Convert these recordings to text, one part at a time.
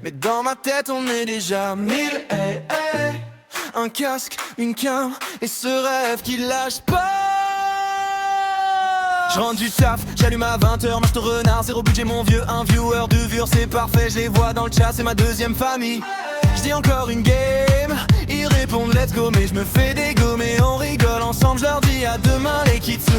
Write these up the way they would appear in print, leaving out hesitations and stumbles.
Mais dans ma tête on est déjà 1000, hey, hey. Un casque, une cam et ce rêve qui lâche pas. Je rentre du taf, j'allume à 20h, marche de renard, zéro budget mon vieux, un viewer, deux viewers, c'est parfait, je les vois dans le chat, c'est ma deuxième famille. Je dis encore une game, ils répondent let's go, mais je me fais dégommer, on rigole ensemble, je leur dis à demain les kitsous.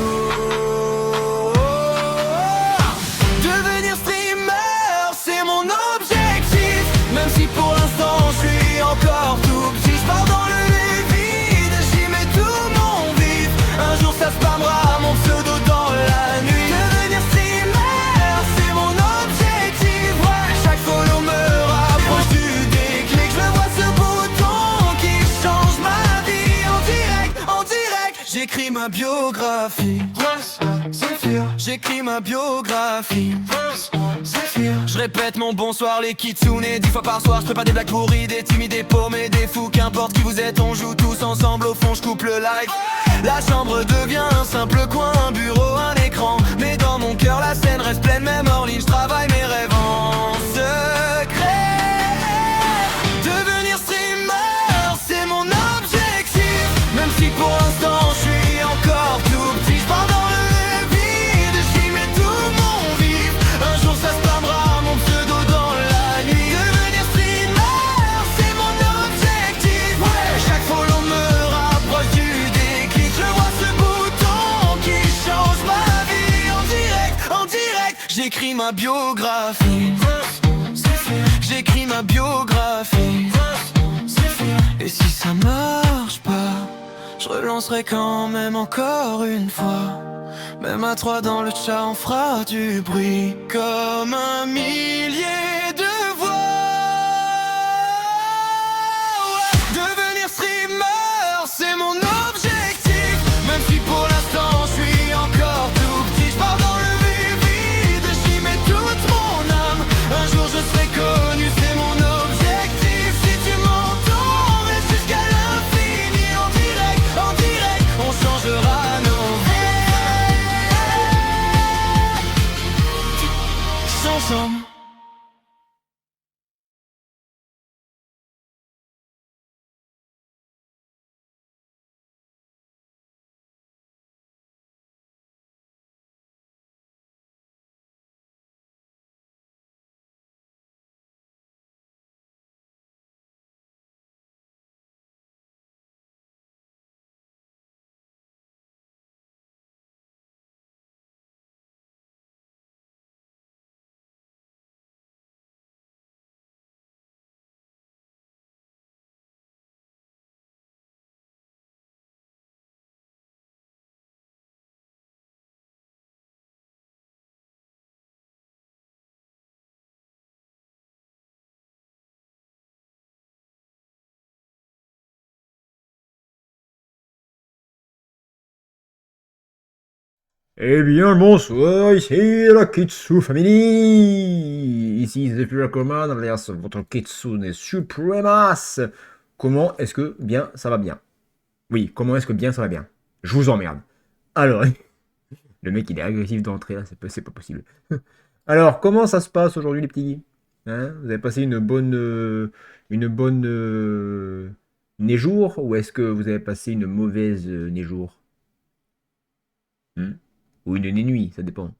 Devenir streamer, c'est mon objectif, même si pour l'instant je suis encore tout petit, je pars dans le vide, j'y mets tout mon vif, un jour ça spammera mon pseudo dans la nuit. Devenir streamer, c'est mon objectif, ouais, chaque follow me rapproche du déclic, je vois ce bouton qui change ma vie en direct, j'écris ma biographie. J'écris ma biographie. Je répète mon bonsoir les kitsune 10 fois par soir, je prépare des blagues pourries, des timides, des paumés, des fous. Qu'importe qui vous êtes, on joue tous ensemble. Au fond je coupe le live. La chambre devient un simple coin, un bureau, un écran. Mais dans mon cœur la scène reste pleine, même hors ligne, je travaille mes rêves en secret. Devenir streamer, c'est mon objectif, même si pour l'instant je suis encore tout petit. Je pars dans le vide, j'y mets tout mon vif, un jour ça spammera mon pseudo dans la nuit. Devenir streamer, c'est mon objectif, ouais, chaque follow me rapproche du déclic, je vois ce bouton qui change ma vie en direct, j'écris ma biographie. J'écris ma biographie. Et si ça marche pas, je relancerai quand même encore une fois. Même à 3 dans le chat on fera du bruit comme un millier de voix. Ouais. Devenir streamer, c'est mon objectif, même si pour l'instant je suis encore tout petit. Je pars dans le vide, j'y mets toute mon âme, un jour je serai connu, c'est mon objectif. Si tu m'entends, reste jusqu'à l'infini en direct, on changera nos vies ensemble. Eh bien, bonsoir, ici la Kitsu Family. Ici, c'est plus la commande, alias votre Kitsune Supremas. Comment est-ce que bien ça va bien? Oui, comment est-ce que bien ça va bien? Je vous emmerde. Alors, le mec il est agressif d'entrée là, c'est pas possible. Alors, comment ça se passe aujourd'hui les petits? Hein, vous avez passé une bonne néjour ou est-ce que vous avez passé une mauvaise néjour? Hmm. Ou une nuit, ça dépend.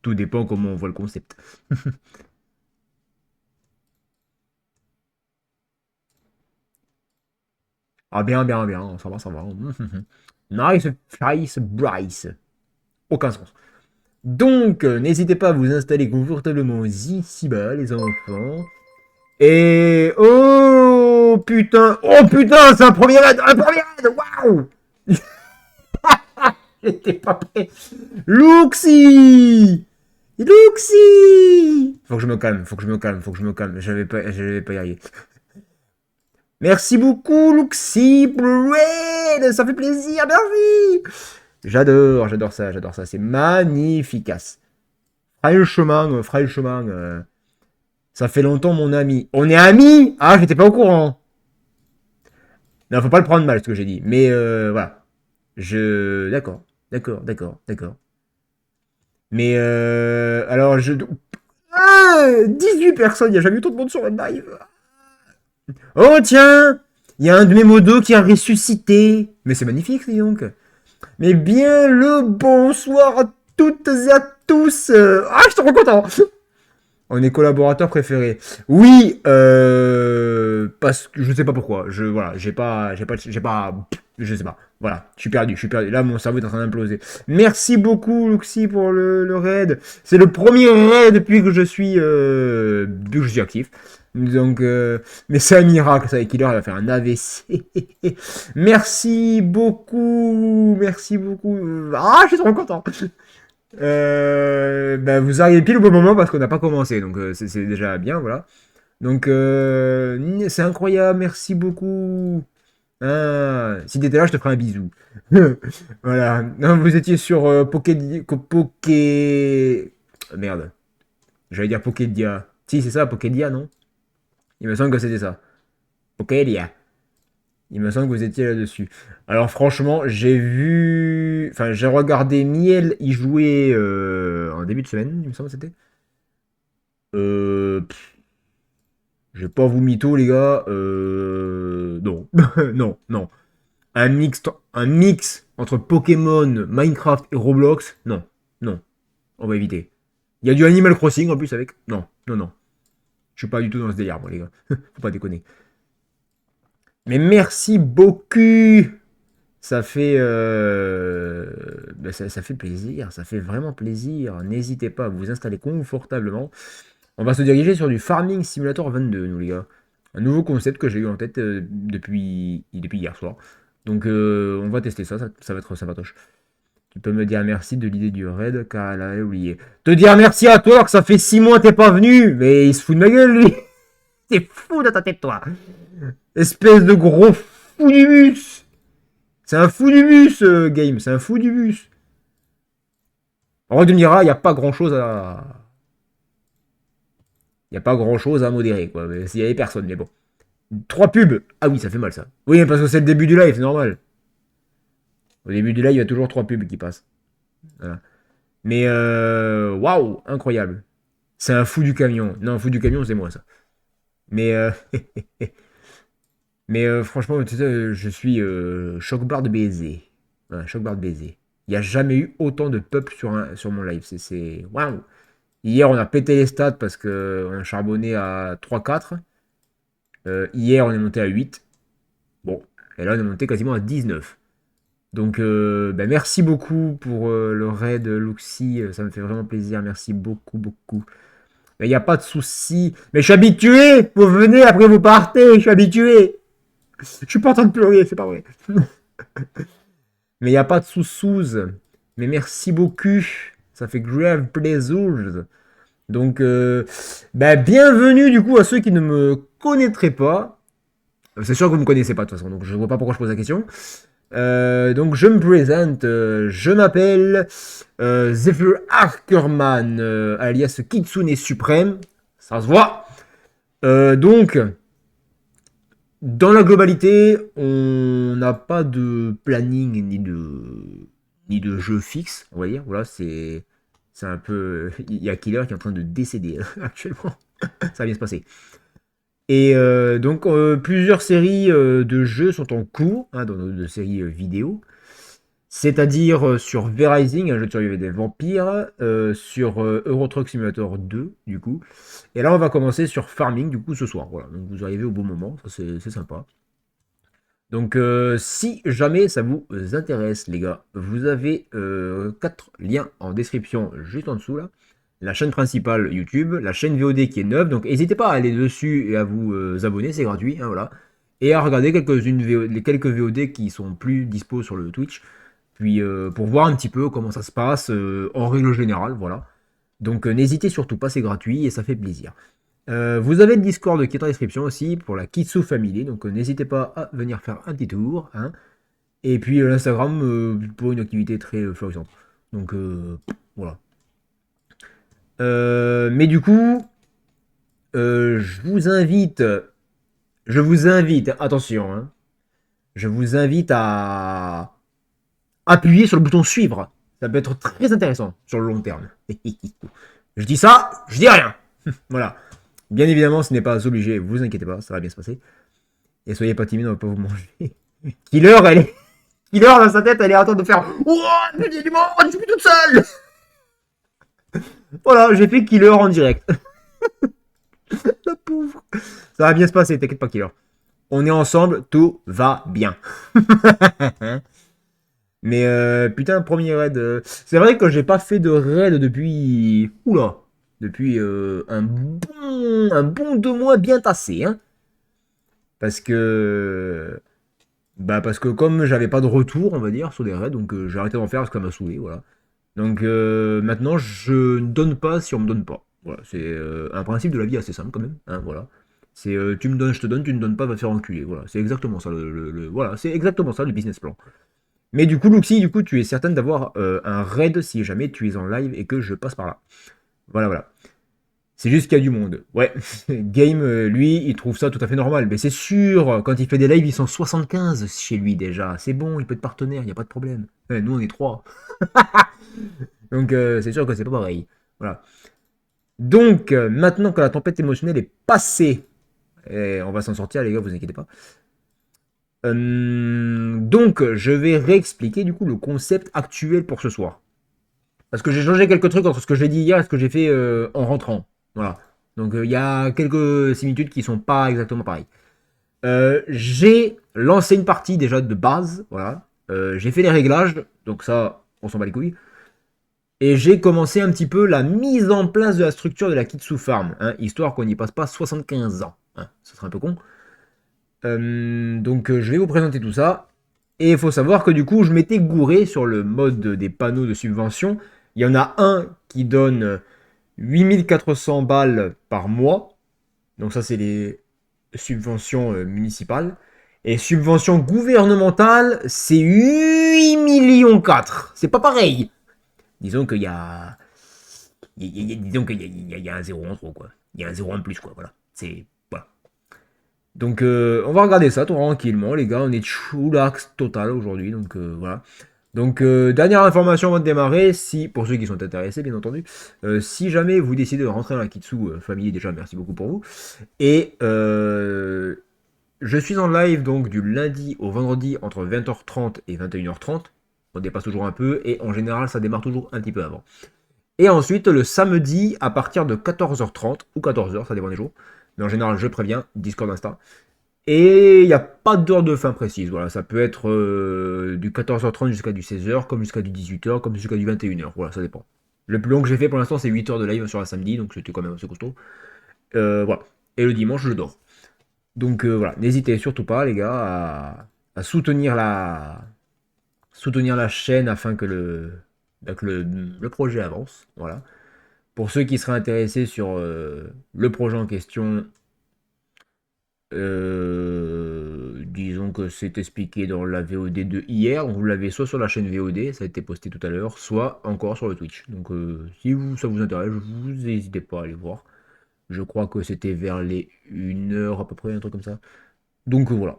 Tout dépend comment on voit le concept. Ah bien, bien, bien, ça va, ça va. Nice, Price, Bryce. Aucun sens. Donc, n'hésitez pas à vous installer confortablement ici-bas, les enfants. Et... Oh putain, c'est un premier raid, waouh. J'étais pas prêt. Luxi. Faut que je me calme, j'avais pas y arriver. Merci beaucoup, Luxi, Blue, ça fait plaisir, merci. J'adore ça, c'est magnifique. Franchement, ça fait longtemps, mon ami. On est amis? Ah, j'étais pas au courant. Non, faut pas le prendre mal, ce que j'ai dit. Mais voilà. D'accord. Mais alors, 18 personnes, il n'y a jamais eu autant de monde sur une live. Oh tiens, il y a un de mes modos qui a ressuscité. Mais c'est magnifique, dis donc. Mais bien le bonsoir à toutes et à tous. Ah, je suis trop content. On est collaborateurs préférés. Oui, parce que je sais pas pourquoi. Voilà, je sais pas. Voilà, je suis perdu. Là, mon cerveau est en train d'imploser. Merci beaucoup, Luxi, pour le raid. C'est le premier raid depuis que je suis actif. Donc, mais c'est un miracle, ça. Et Killer, il va faire un AVC. Merci beaucoup. Ah, je suis trop content. Vous arrivez pile au bon moment parce qu'on n'a pas commencé, donc c'est déjà bien, voilà. Donc c'est incroyable, merci beaucoup. Ah, si t'étais là, je te ferai un bisou. Voilà. Non, vous étiez sur Merde. J'allais dire Pokédia. Si, c'est ça, Pokédia, non? Il me semble que c'était ça. Pokédia. Il me semble que vous étiez là-dessus. Alors franchement, j'ai regardé Miel y jouer en début de semaine, il me semble que c'était. Je vais pas vous mytho, les gars. Non. Non. Un mix entre Pokémon, Minecraft et Roblox. Non. Non. On va éviter. Il y a du Animal Crossing en plus avec. Non. Je suis pas du tout dans ce délire, moi, les gars. Faut pas déconner. Mais merci beaucoup. Ça fait, ça fait plaisir, ça fait vraiment plaisir. N'hésitez pas à vous installer confortablement. On va se diriger sur du Farming Simulator 22, nous les gars. Un nouveau concept que j'ai eu en tête depuis hier soir. Donc on va tester ça, ça va être sympatoche. Tu peux me dire merci de l'idée du raid car elle avait oublié. Te dire merci à toi alors que ça fait 6 mois que t'es pas venu. Mais il se fout de ma gueule lui. T'es fou de ta tête toi. Espèce de gros fou du bus. C'est un fou du bus, Game. C'est un fou du bus. En tu me diras, il n'y a pas grand chose à. Il n'y a pas grand chose à modérer, quoi. S'il y avait personne, mais bon. 3 pubs. Ah oui, ça fait mal, ça. Oui, parce que c'est le début du live, c'est normal. Au début du live, il y a toujours 3 pubs qui passent. Voilà. Mais, waouh, incroyable. C'est un fou du camion. Non, un fou du camion, c'est moi, ça. Mais, franchement, tu sais, je suis choc-barre de baiser. Voilà, choc-barre de baiser. Il n'y a jamais eu autant de peuple sur mon live. C'est waouh. Hier, on a pété les stats parce qu'on a charbonné à 3-4. Hier, on est monté à 8. Bon, et là, on est monté quasiment à 19. Donc, merci beaucoup pour le raid, Luxi. Ça me fait vraiment plaisir. Merci beaucoup. Il n'y a pas de souci. Mais je suis habitué. Vous venez, après vous partez. Je suis habitué. Je suis pas en train de pleurer, c'est pas vrai. Mais il n'y a pas de sous-sous. Mais merci beaucoup. Ça fait grave plaisir. Donc, bienvenue du coup à ceux qui ne me connaîtraient pas. C'est sûr que vous ne me connaissez pas de toute façon, donc je ne vois pas pourquoi je pose la question. Donc je me présente, je m'appelle Zephyr Ackerman, alias Kitsune Suprême. Ça se voit. Donc, dans la globalité, on n'a pas de planning ni de jeu fixe, on va dire. Voilà, c'est un peu. Il y a Killer qui est en train de décéder actuellement. Ça va bien se passer. Et donc, plusieurs séries de jeux sont en cours, hein, de séries vidéo. C'est-à-dire sur V-Rising, un jeu de survie des vampires, sur Euro Truck Simulator 2, du coup. Et là, on va commencer sur Farming, du coup, ce soir. Voilà, donc vous arrivez au bon moment, ça c'est sympa. Donc, si jamais ça vous intéresse, les gars, vous avez 4 liens en description juste en dessous, là. La chaîne principale YouTube, la chaîne VOD qui est neuve, donc n'hésitez pas à aller dessus et à vous abonner, c'est gratuit, hein, voilà. Et à regarder les quelques VOD qui sont plus dispo sur le Twitch, puis pour voir un petit peu comment ça se passe en règle générale, voilà. Donc n'hésitez surtout pas, c'est gratuit et ça fait plaisir. Vous avez le Discord qui est en description aussi pour la Kitsu Family, donc n'hésitez pas à venir faire un petit tour, hein. Et puis l'Instagram pour une activité très florissante. Donc voilà. Mais du coup, je vous invite, attention, hein, je vous invite à appuyer sur le bouton suivre. Ça peut être très intéressant sur le long terme. Je dis ça, je dis rien. Voilà. Bien évidemment, ce n'est pas obligé, vous inquiétez pas, ça va bien se passer. Et soyez pas timide, on va pas vous manger. Killer, elle est... Killer, dans sa tête, elle est en train de faire Ouah, il y a du monde, je suis plus toute seule. Voilà, j'ai fait Killer en direct. La pauvre. Ça va bien se passer, t'inquiète pas, Killer. On est ensemble, tout va bien. Mais putain, premier raid. C'est vrai que j'ai pas fait de raid depuis. Oula! Depuis un bon 2 mois bien tassé, hein. Parce que. Bah, parce que comme j'avais pas de retour, on va dire, sur des raids, donc j'ai arrêté d'en faire parce que ça m'a saoulé, voilà. Donc maintenant, je ne donne pas si on me donne pas. Voilà, c'est un principe de la vie assez simple quand même, hein, voilà. C'est tu me donnes, je te donne, tu ne donnes pas, va te faire enculer. Voilà, c'est exactement ça voilà, c'est exactement ça le business plan. Mais du coup, Luxi, du coup, tu es certaine d'avoir un raid si jamais tu es en live et que je passe par là. Voilà, voilà. C'est juste qu'il y a du monde. Ouais, Game, lui, il trouve ça tout à fait normal. Mais c'est sûr, quand il fait des lives, ils sont 75 chez lui déjà. C'est bon, il peut être partenaire, il n'y a pas de problème. Nous, on est 3. Donc, c'est sûr que c'est pas pareil. Voilà. Donc, maintenant que la tempête émotionnelle est passée, et on va s'en sortir, les gars, vous inquiétez pas. Donc, je vais réexpliquer du coup le concept actuel pour ce soir. Parce que j'ai changé quelques trucs entre ce que j'ai dit hier et ce que j'ai fait en rentrant. Voilà. Donc, il y a quelques similitudes qui sont pas exactement pareilles. J'ai lancé une partie déjà de base. Voilà. J'ai fait les réglages. Donc, ça, on s'en bat les couilles. Et j'ai commencé un petit peu la mise en place de la structure de la Kitsu Farm. Hein, histoire qu'on n'y passe pas 75 ans. Hein, ça serait un peu con. Donc je vais vous présenter tout ça. Et il faut savoir que du coup, je m'étais gouré sur le mode des panneaux de subvention. Il y en a un qui donne 8400 balles par mois. Donc ça, c'est les subventions municipales. Et subventions gouvernementales, c'est 8 millions 4. C'est pas pareil. Disons qu'il y a... Disons qu'il y a un zéro en trop, quoi. Il y a un zéro en plus, quoi. Voilà. C'est... Voilà. Donc, on va regarder ça tranquillement, les gars. On est choulax total aujourd'hui, donc voilà. Donc, dernière information avant de démarrer, si, pour ceux qui sont intéressés, bien entendu, si jamais vous décidez de rentrer dans la Kitsu famille, déjà, merci beaucoup pour vous. Et je suis en live, donc, du lundi au vendredi, entre 20h30 et 21h30. On dépasse toujours un peu, et en général, ça démarre toujours un petit peu avant. Et ensuite, le samedi, à partir de 14h30, ou 14h, ça dépend des jours. Mais en général, je préviens, Discord Insta. Et il n'y a pas d'heure de fin précise. Voilà, ça peut être du 14h30 jusqu'à du 16h, comme jusqu'à du 18h, comme jusqu'à du 21h. Voilà, ça dépend. Le plus long que j'ai fait pour l'instant, c'est 8 heures de live sur un samedi, donc c'était quand même assez costaud. Voilà. Et le dimanche, je dors. Donc voilà, n'hésitez surtout pas, les gars, à soutenir la chaîne afin que le projet avance. Voilà. Pour ceux qui seraient intéressés sur le projet en question, disons que c'est expliqué dans la VOD de hier. Vous l'avez soit sur la chaîne VOD, ça a été posté tout à l'heure, soit encore sur le Twitch. Donc si ça vous intéresse, vous n'hésitez pas à aller voir. Je crois que c'était vers les 1h à peu près, un truc comme ça. Donc voilà.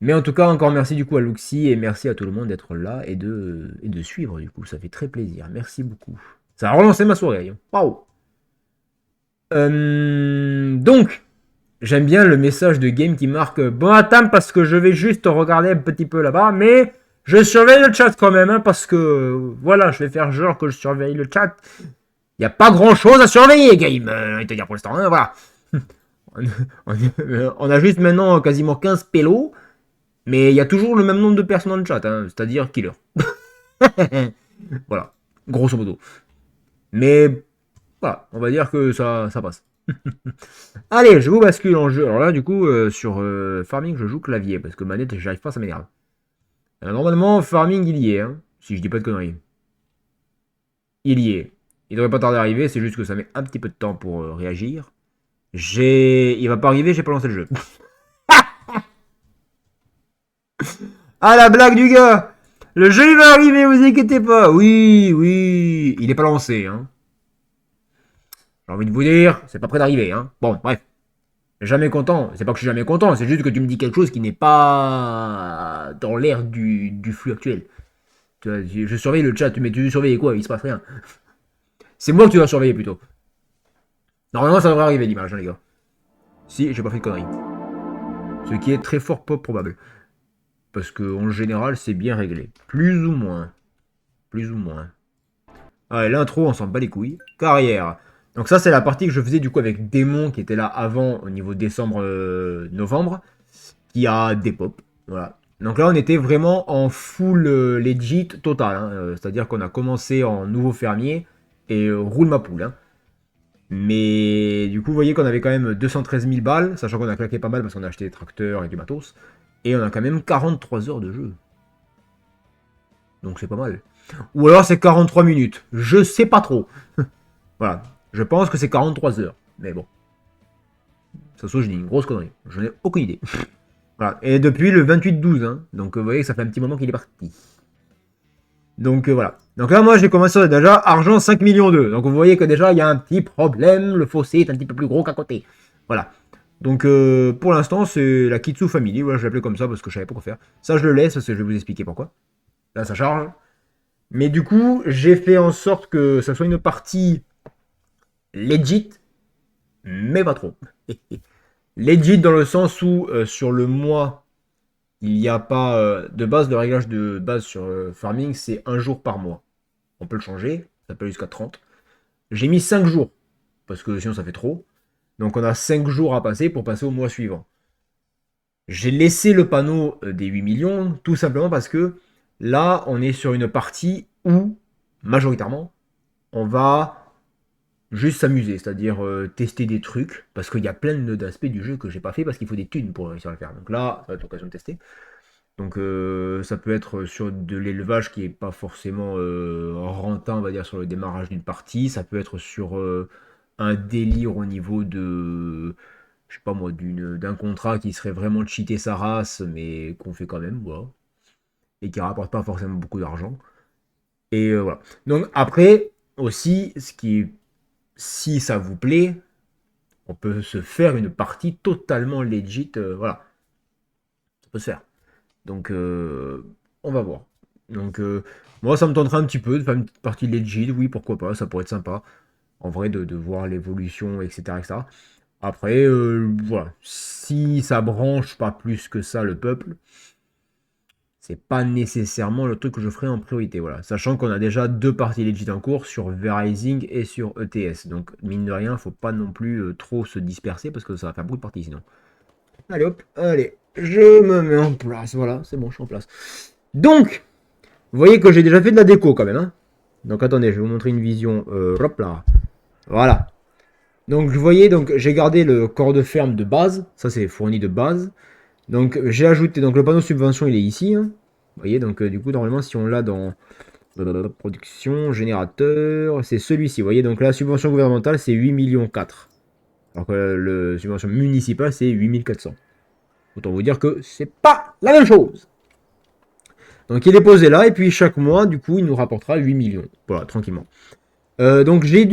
Mais en tout cas, encore merci du coup à Luxi et merci à tout le monde d'être là et de suivre du coup. Ça fait très plaisir. Merci beaucoup. Ça a relancé ma soirée. Waouh! Donc, j'aime bien le message de Game qui marque bon attends parce que je vais juste regarder un petit peu là-bas, mais je surveille le chat quand même, hein, parce que voilà, je vais faire genre que je surveille le chat. Il n'y a pas grand-chose à surveiller, Game, te dire pour l'instant, hein, voilà. On a juste maintenant quasiment 15 pélos, mais il y a toujours le même nombre de personnes dans le chat, hein, c'est-à-dire killer. Voilà, grosso modo. Mais voilà, on va dire que ça passe. Allez, je vous bascule en jeu. Alors là, du coup, sur Farming, je joue clavier, parce que manette, j'arrive pas, ça m'énerve. Normalement, Farming, il y est, hein, si je dis pas de conneries. Il y est. Il devrait pas tarder à arriver, c'est juste que ça met un petit peu de temps pour réagir. Il va pas arriver, j'ai pas lancé le jeu. Ah, la blague du gars! Le jeu, il va arriver, vous inquiétez pas. Oui, oui, il est pas lancé, hein. J'ai envie de vous dire, c'est pas près d'arriver, hein. Bon, bref. Jamais content, c'est pas que je suis jamais content, c'est juste que tu me dis quelque chose qui n'est pas dans l'air du flux actuel. Tu vois, je surveille le chat, mais tu surveilles quoi? Il se passe rien. C'est moi que tu dois surveiller plutôt. Normalement, ça devrait arriver l'image, hein, les gars. Si, j'ai pas fait de conneries. Ce qui est très fort peu probable. Parce que en général, c'est bien réglé. Plus ou moins. Plus ou moins. Ouais, l'intro, on s'en bat les couilles. Carrière. Donc ça, c'est la partie que je faisais du coup avec Démon, qui était là avant, au niveau décembre-novembre, qui a des pop. Voilà. Donc là, on était vraiment en full legit total. Hein. C'est-à-dire qu'on a commencé en nouveau fermier et roule ma poule. Hein. Mais du coup, vous voyez qu'on avait quand même 213 000 balles, sachant qu'on a claqué pas mal parce qu'on a acheté des tracteurs et du matos. Et on a quand même 43 heures de jeu. Donc c'est pas mal. Ou alors c'est 43 minutes. Je sais pas trop. Voilà. Je pense que c'est 43 heures. Mais bon. Ça se trouve, je dis une grosse connerie. Je n'ai aucune idée. Voilà. Et depuis le 28-12. Hein. Donc vous voyez que ça fait un petit moment qu'il est parti. Donc voilà. Donc là, moi, j'ai commencé déjà argent 5 millions 2. Donc vous voyez que déjà, il y a un petit problème. Le fossé est un petit peu plus gros qu'à côté. Voilà. Donc pour l'instant, c'est la Kitsu Family. Voilà, je l'appelais comme ça parce que je savais pas quoi faire. Ça, je le laisse parce que je vais vous expliquer pourquoi. Là, ça charge. Mais du coup, j'ai fait en sorte que ça soit une partie legit, mais pas trop. Legit dans le sens où sur le mois, il n'y a pas de base, le réglage de base sur Farming, c'est un jour par mois. On peut le changer, ça peut aller jusqu'à 30. J'ai mis 5 jours, parce que sinon ça fait trop. Donc on a 5 jours à passer pour passer au mois suivant. J'ai laissé le panneau des 8 millions, tout simplement parce que là, on est sur une partie où, majoritairement, on va juste s'amuser, c'est-à-dire tester des trucs, parce qu'il y a plein d'aspects du jeu que j'ai pas fait, parce qu'il faut des thunes pour réussir à le faire. Donc là, ça va être l'occasion de tester. Donc ça peut être sur de l'élevage qui est pas forcément rentable, on va dire, sur le démarrage d'une partie. Ça peut être sur un délire au niveau de, je sais pas moi, d'un contrat qui serait vraiment de cheater sa race, mais qu'on fait quand même, voilà. Et qui rapporte pas forcément beaucoup d'argent. Et voilà. Donc après, aussi, si ça vous plaît, on peut se faire une partie totalement legit, voilà. Ça peut se faire. Donc, on va voir. Donc, moi, ça me tenterait un petit peu de faire une petite partie legit, oui, pourquoi pas, ça pourrait être sympa. En vrai, de voir l'évolution, etc., etc. Après, voilà. Si ça branche pas plus que ça le peuple, c'est pas nécessairement le truc que je ferai en priorité, voilà. Sachant qu'on a déjà 2 parties legit en cours sur Verizing et sur ETS. Donc, mine de rien, faut pas non plus trop se disperser parce que ça va faire beaucoup de parties sinon. Allez hop, allez, je me mets en place, voilà, c'est bon, je suis en place. Donc, vous voyez que j'ai déjà fait de la déco quand même, hein. Donc attendez, je vais vous montrer une vision, hop là, voilà. Donc vous voyez, donc j'ai gardé le corps de ferme de base, ça c'est fourni de base. Donc j'ai ajouté, donc le panneau subvention il est ici, hein. Vous voyez, donc du coup normalement si on l'a dans production, générateur, c'est celui-ci, vous voyez, donc la subvention gouvernementale c'est 8 millions 4. Alors que la subvention municipale c'est 8400. Autant vous dire que c'est pas la même chose. Donc il est posé là, et puis chaque mois, du coup, il nous rapportera 8 millions. Voilà, tranquillement. Donc j'ai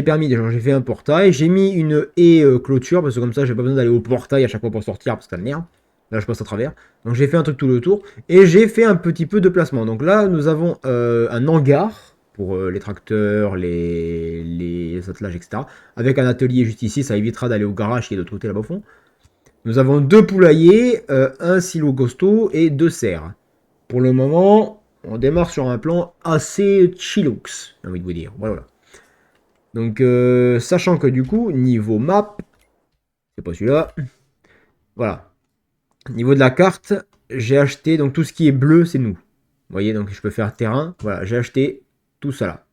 permis, j'ai fait un portail, j'ai mis une haie clôture, parce que comme ça, j'ai pas besoin d'aller au portail à chaque fois pour sortir, parce que ça merde. Là, je passe à travers. Donc j'ai fait un truc tout le tour, et j'ai fait un petit peu de placement. Donc là, nous avons un hangar, pour les tracteurs, les attelages, etc. Avec un atelier juste ici, ça évitera d'aller au garage qui est de l'autre côté là-bas au fond. Nous avons 2 poulaillers, un silo costaud et 2 serres. Pour le moment, on démarre sur un plan assez chillux, j'ai envie de vous dire. Voilà. Donc, sachant que du coup, niveau map, c'est pas celui-là. Voilà. Niveau de la carte, j'ai acheté, donc tout ce qui est bleu, c'est nous. Vous voyez, donc je peux faire terrain. Voilà, j'ai acheté tout ça là.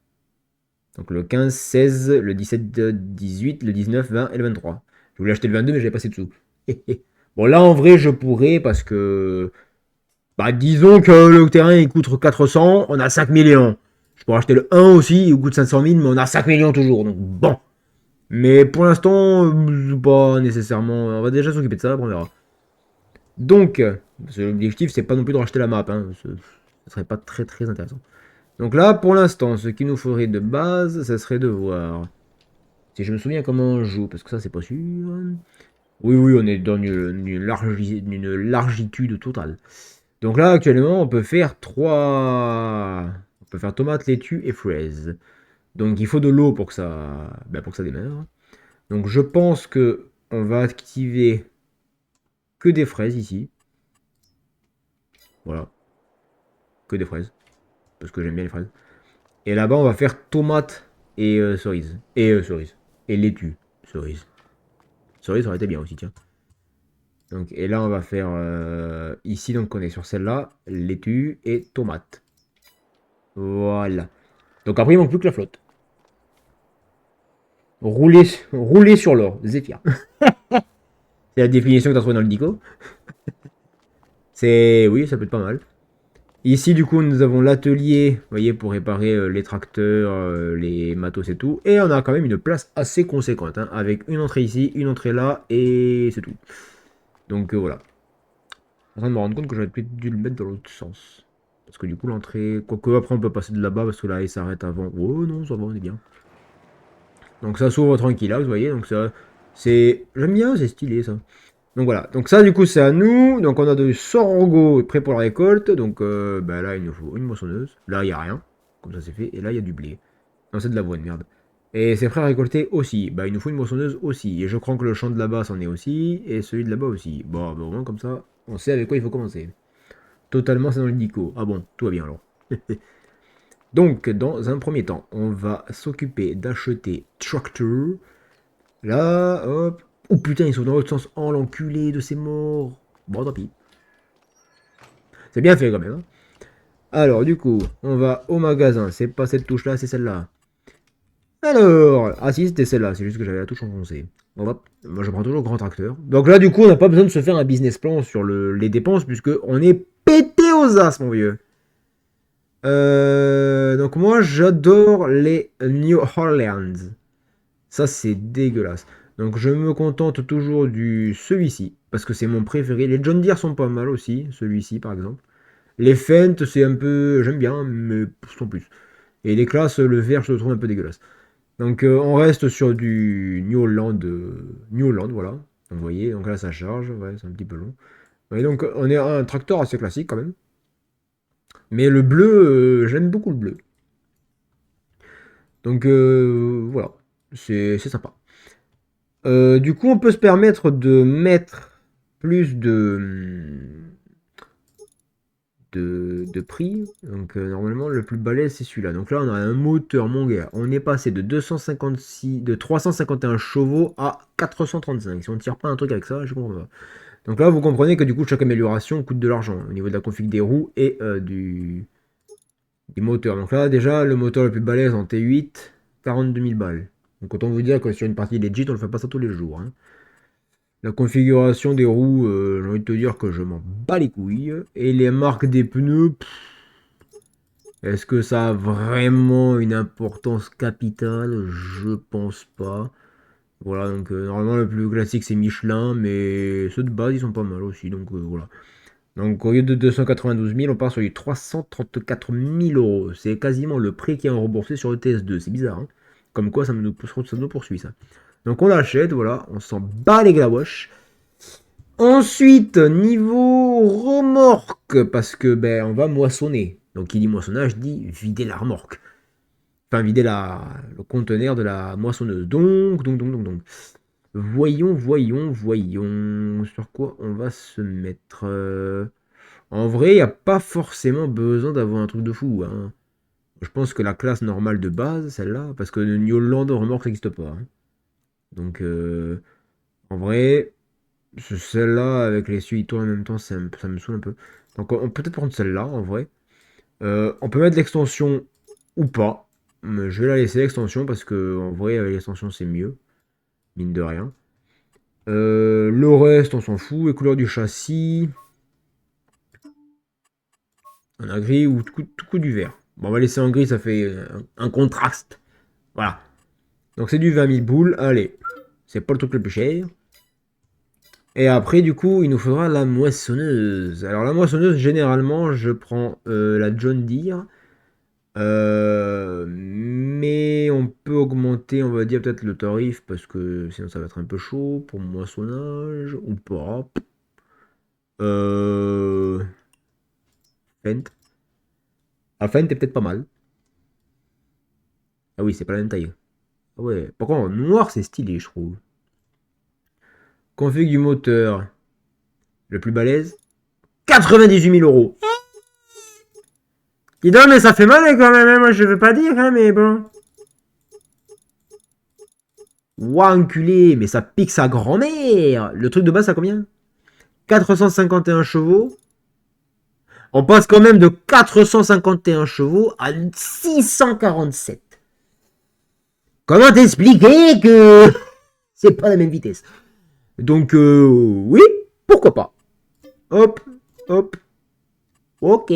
Donc le 15, 16, le 17, 18, le 19, 20 et le 23. Je voulais acheter le 22, mais j'avais passé dessous. Bon, là, en vrai, je pourrais parce que bah, disons que le terrain il coûte 400, on a 5 millions. Je pourrais acheter le 1 aussi, il coûte 500 000, mais on a 5 millions toujours. Donc bon. Mais pour l'instant, pas nécessairement. On va déjà s'occuper de ça, après on verra. Donc, l'objectif, c'est pas non plus de racheter la map. Hein. Ce serait pas très très intéressant. Donc là, pour l'instant, ce qu'il nous faudrait de base, ça serait de voir. Si je me souviens comment on joue, parce que ça, c'est pas sûr. Oui, oui, on est dans une largitude totale. Donc là, actuellement, on peut faire 3. On peut faire tomates, laitue et fraises. Donc il faut de l'eau pour que ça démarre. Donc je pense que on va activer que des fraises ici. Voilà, que des fraises. Parce que j'aime bien les fraises. Et là-bas, on va faire tomates et cerises. Et cerises. Et laitue. Cerise. Cerise, ça aurait été bien aussi, tiens. Donc, et là, on va faire ici, donc on est sur celle-là, laitue et tomate. Voilà. Donc après, il manque plus que la flotte. Rouler sur l'or, Zéphyr. C'est la définition que tu as trouvée dans le dico. C'est. Oui, ça peut être pas mal. Ici, du coup, nous avons l'atelier, vous voyez, pour réparer les tracteurs, les matos et tout. Et on a quand même une place assez conséquente, hein, avec une entrée ici, une entrée là, et c'est tout. Donc voilà. Je suis en train de me rendre compte que j'aurais peut-être dû le mettre dans l'autre sens. Parce que du coup, l'entrée. Quoique, après, on peut passer de là-bas, parce que là, il s'arrête avant. Oh non, ça va, on est bien. Donc ça s'ouvre tranquille, là, vous voyez. Donc ça. C'est. J'aime bien, c'est stylé ça. Donc voilà, donc ça du coup c'est à nous, donc on a du sorgho prêt pour la récolte, donc bah, là il nous faut une moissonneuse, là il n'y a rien, comme ça c'est fait, et là il y a du blé, non c'est de l'avoine, merde. Et c'est prêt à récolter aussi, bah il nous faut une moissonneuse aussi, et je crois que le champ de là-bas c'en est aussi, et celui de là-bas aussi, bon bah, au moins comme ça, on sait avec quoi il faut commencer. Totalement c'est dans le dico, ah bon, tout va bien alors. Donc dans un premier temps, on va s'occuper d'acheter tractor, là, hop. Oh putain, ils sont dans l'autre sens. Oh l'enculé de ces morts. Bon, tant pis. C'est bien fait quand même, hein. Alors, du coup, on va au magasin. C'est pas cette touche-là, c'est celle-là. Alors, ah si, c'était celle-là. C'est juste que j'avais la touche enfoncée. Bon, hop. Moi, je prends toujours le grand tracteur. Donc là, du coup, on n'a pas besoin de se faire un business plan sur les dépenses, puisque on est pété aux as, mon vieux. Donc moi, j'adore les New Orleans. Ça, c'est dégueulasse. Donc, je me contente toujours du celui-ci, parce que c'est mon préféré. Les John Deere sont pas mal aussi, celui-ci par exemple. Les Fendt, c'est un peu. J'aime bien, mais sans plus. Et les classes, le vert, je le trouve un peu dégueulasse. Donc, on reste sur du New Holland. New Holland, voilà. Donc, vous voyez, donc là, ça charge. Ouais, c'est un petit peu long. Et donc, on est un tracteur assez classique quand même. Mais le bleu, j'aime beaucoup le bleu. Donc, voilà. C'est sympa. Du coup, on peut se permettre de mettre plus de prix. Donc, normalement, le plus balèze, c'est celui-là. Donc là, on a un moteur, mon gars. On est passé de 256, de 351 chevaux à 435. Si on ne tire pas un truc avec ça, je comprends pas. Donc là, vous comprenez que du coup, chaque amélioration coûte de l'argent au niveau de la config des roues et du moteur. Donc là, déjà, le moteur le plus balèze en T8, 42 000 balles. Donc autant vous dire que sur une partie legit, on ne le fait pas ça tous les jours, hein. La configuration des roues, j'ai envie de te dire que je m'en bats les couilles. Et les marques des pneus, est-ce que ça a vraiment une importance capitale? Je pense pas. Voilà, donc normalement le plus classique c'est Michelin, mais ceux de base ils sont pas mal aussi, donc voilà. Donc au lieu de 292 000, on part sur les 334 000 euros. C'est quasiment le prix qui est remboursé sur le TS2, c'est bizarre, hein. Comme quoi ça nous poursuit ça. Donc on achète, voilà, on s'en bat les glaouaches. Ensuite, niveau remorque, parce que ben on va moissonner. Donc qui dit moissonnage dit vider la remorque. Enfin vider le conteneur de la moissonneuse. Donc. Voyons. Sur quoi on va se mettre. En vrai, il n'y a pas forcément besoin d'avoir un truc de fou, hein. Je pense que la classe normale de base, celle-là, parce que le New Holland remorque n'existe pas, hein. Donc en vrai, celle-là, avec les suitos en même temps, ça me saoule un peu. Donc on peut peut-être prendre celle-là, en vrai. On peut mettre l'extension ou pas. Mais je vais la laisser l'extension parce que en vrai, avec l'extension, c'est mieux. Mine de rien. Le reste, on s'en fout. Les couleurs du châssis. On a gris ou tout coup du vert. Bon, on va laisser en gris, ça fait un contraste. Voilà. Donc c'est du 20 000 boules. Allez. C'est pas le truc le plus cher. Et après, du coup, il nous faudra la moissonneuse. Alors, la moissonneuse, généralement, je prends la John Deere. Mais on peut augmenter, on va dire, peut-être le tarif, parce que sinon ça va être un peu chaud pour moissonnage, ou pas. Euh... Fent. Ah, Fent est peut-être pas mal. Ah oui, c'est pas la même taille. Ah ouais, par contre, en noir, c'est stylé, je trouve. Config du moteur. Le plus balèze. 98 000 euros. Dis donc, mais ça fait mal quand même, hein, moi je veux pas dire, hein, mais bon. Ouah, enculé, mais ça pique sa grand-mère. Le truc de base, ça combien? 451 chevaux. On passe quand même de 451 chevaux à 647. Comment t'expliquer que c'est pas la même vitesse? Donc, oui, pourquoi pas. Hop, hop, ok.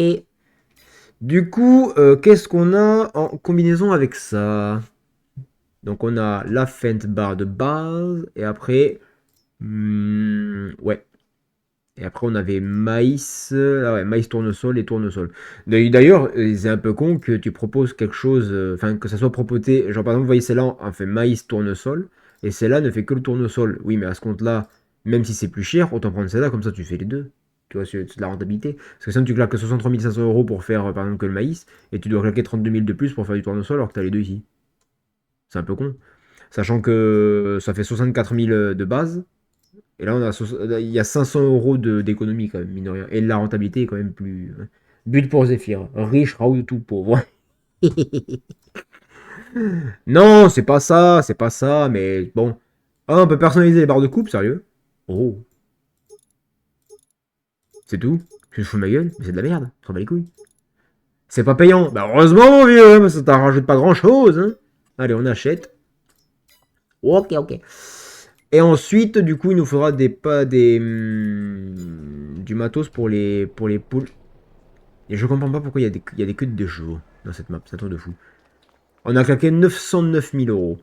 Du coup, qu'est-ce qu'on a en combinaison avec ça? Donc, on a la fente barre de base, et après, ouais. Et après, on avait maïs, ah ouais, maïs tournesol et tournesol. D'ailleurs, c'est un peu con que tu proposes quelque chose, enfin, que ça soit proposé. Genre, par exemple, vous voyez, celle-là, on fait maïs tournesol, et celle-là ne fait que le tournesol. Oui, mais à ce compte-là, même si c'est plus cher, autant prendre celle-là, comme ça, tu fais les deux. Tu vois, c'est de la rentabilité. Parce que sinon, tu claques 63 500 euros pour faire, par exemple, que le maïs, et tu dois claquer 32 000 de plus pour faire du tournesol, alors que tu as les deux ici. C'est un peu con. Sachant que ça fait 64 000 de base, et là, il y a 500 euros d'économie quand même, mine de rien. Et la rentabilité est quand même plus. But pour Zephyr. Riche, Raoul tout pauvre. Non, c'est pas ça, c'est pas ça, mais bon. Ah, on peut personnaliser les barres de coupe, sérieux? Oh, c'est tout? Je fous de ma gueule? Mais c'est de la merde, je m'en bats les couilles. C'est pas payant. Bah heureusement, vieux, hein, ça t'en rajoute pas grand chose, hein. Allez, on achète. Ok, ok. Et ensuite, du coup, il nous faudra du matos pour les poules. Et je comprends pas pourquoi il y a des queues de chevaux dans cette map, c'est un truc de fou. On a claqué 909 000 euros.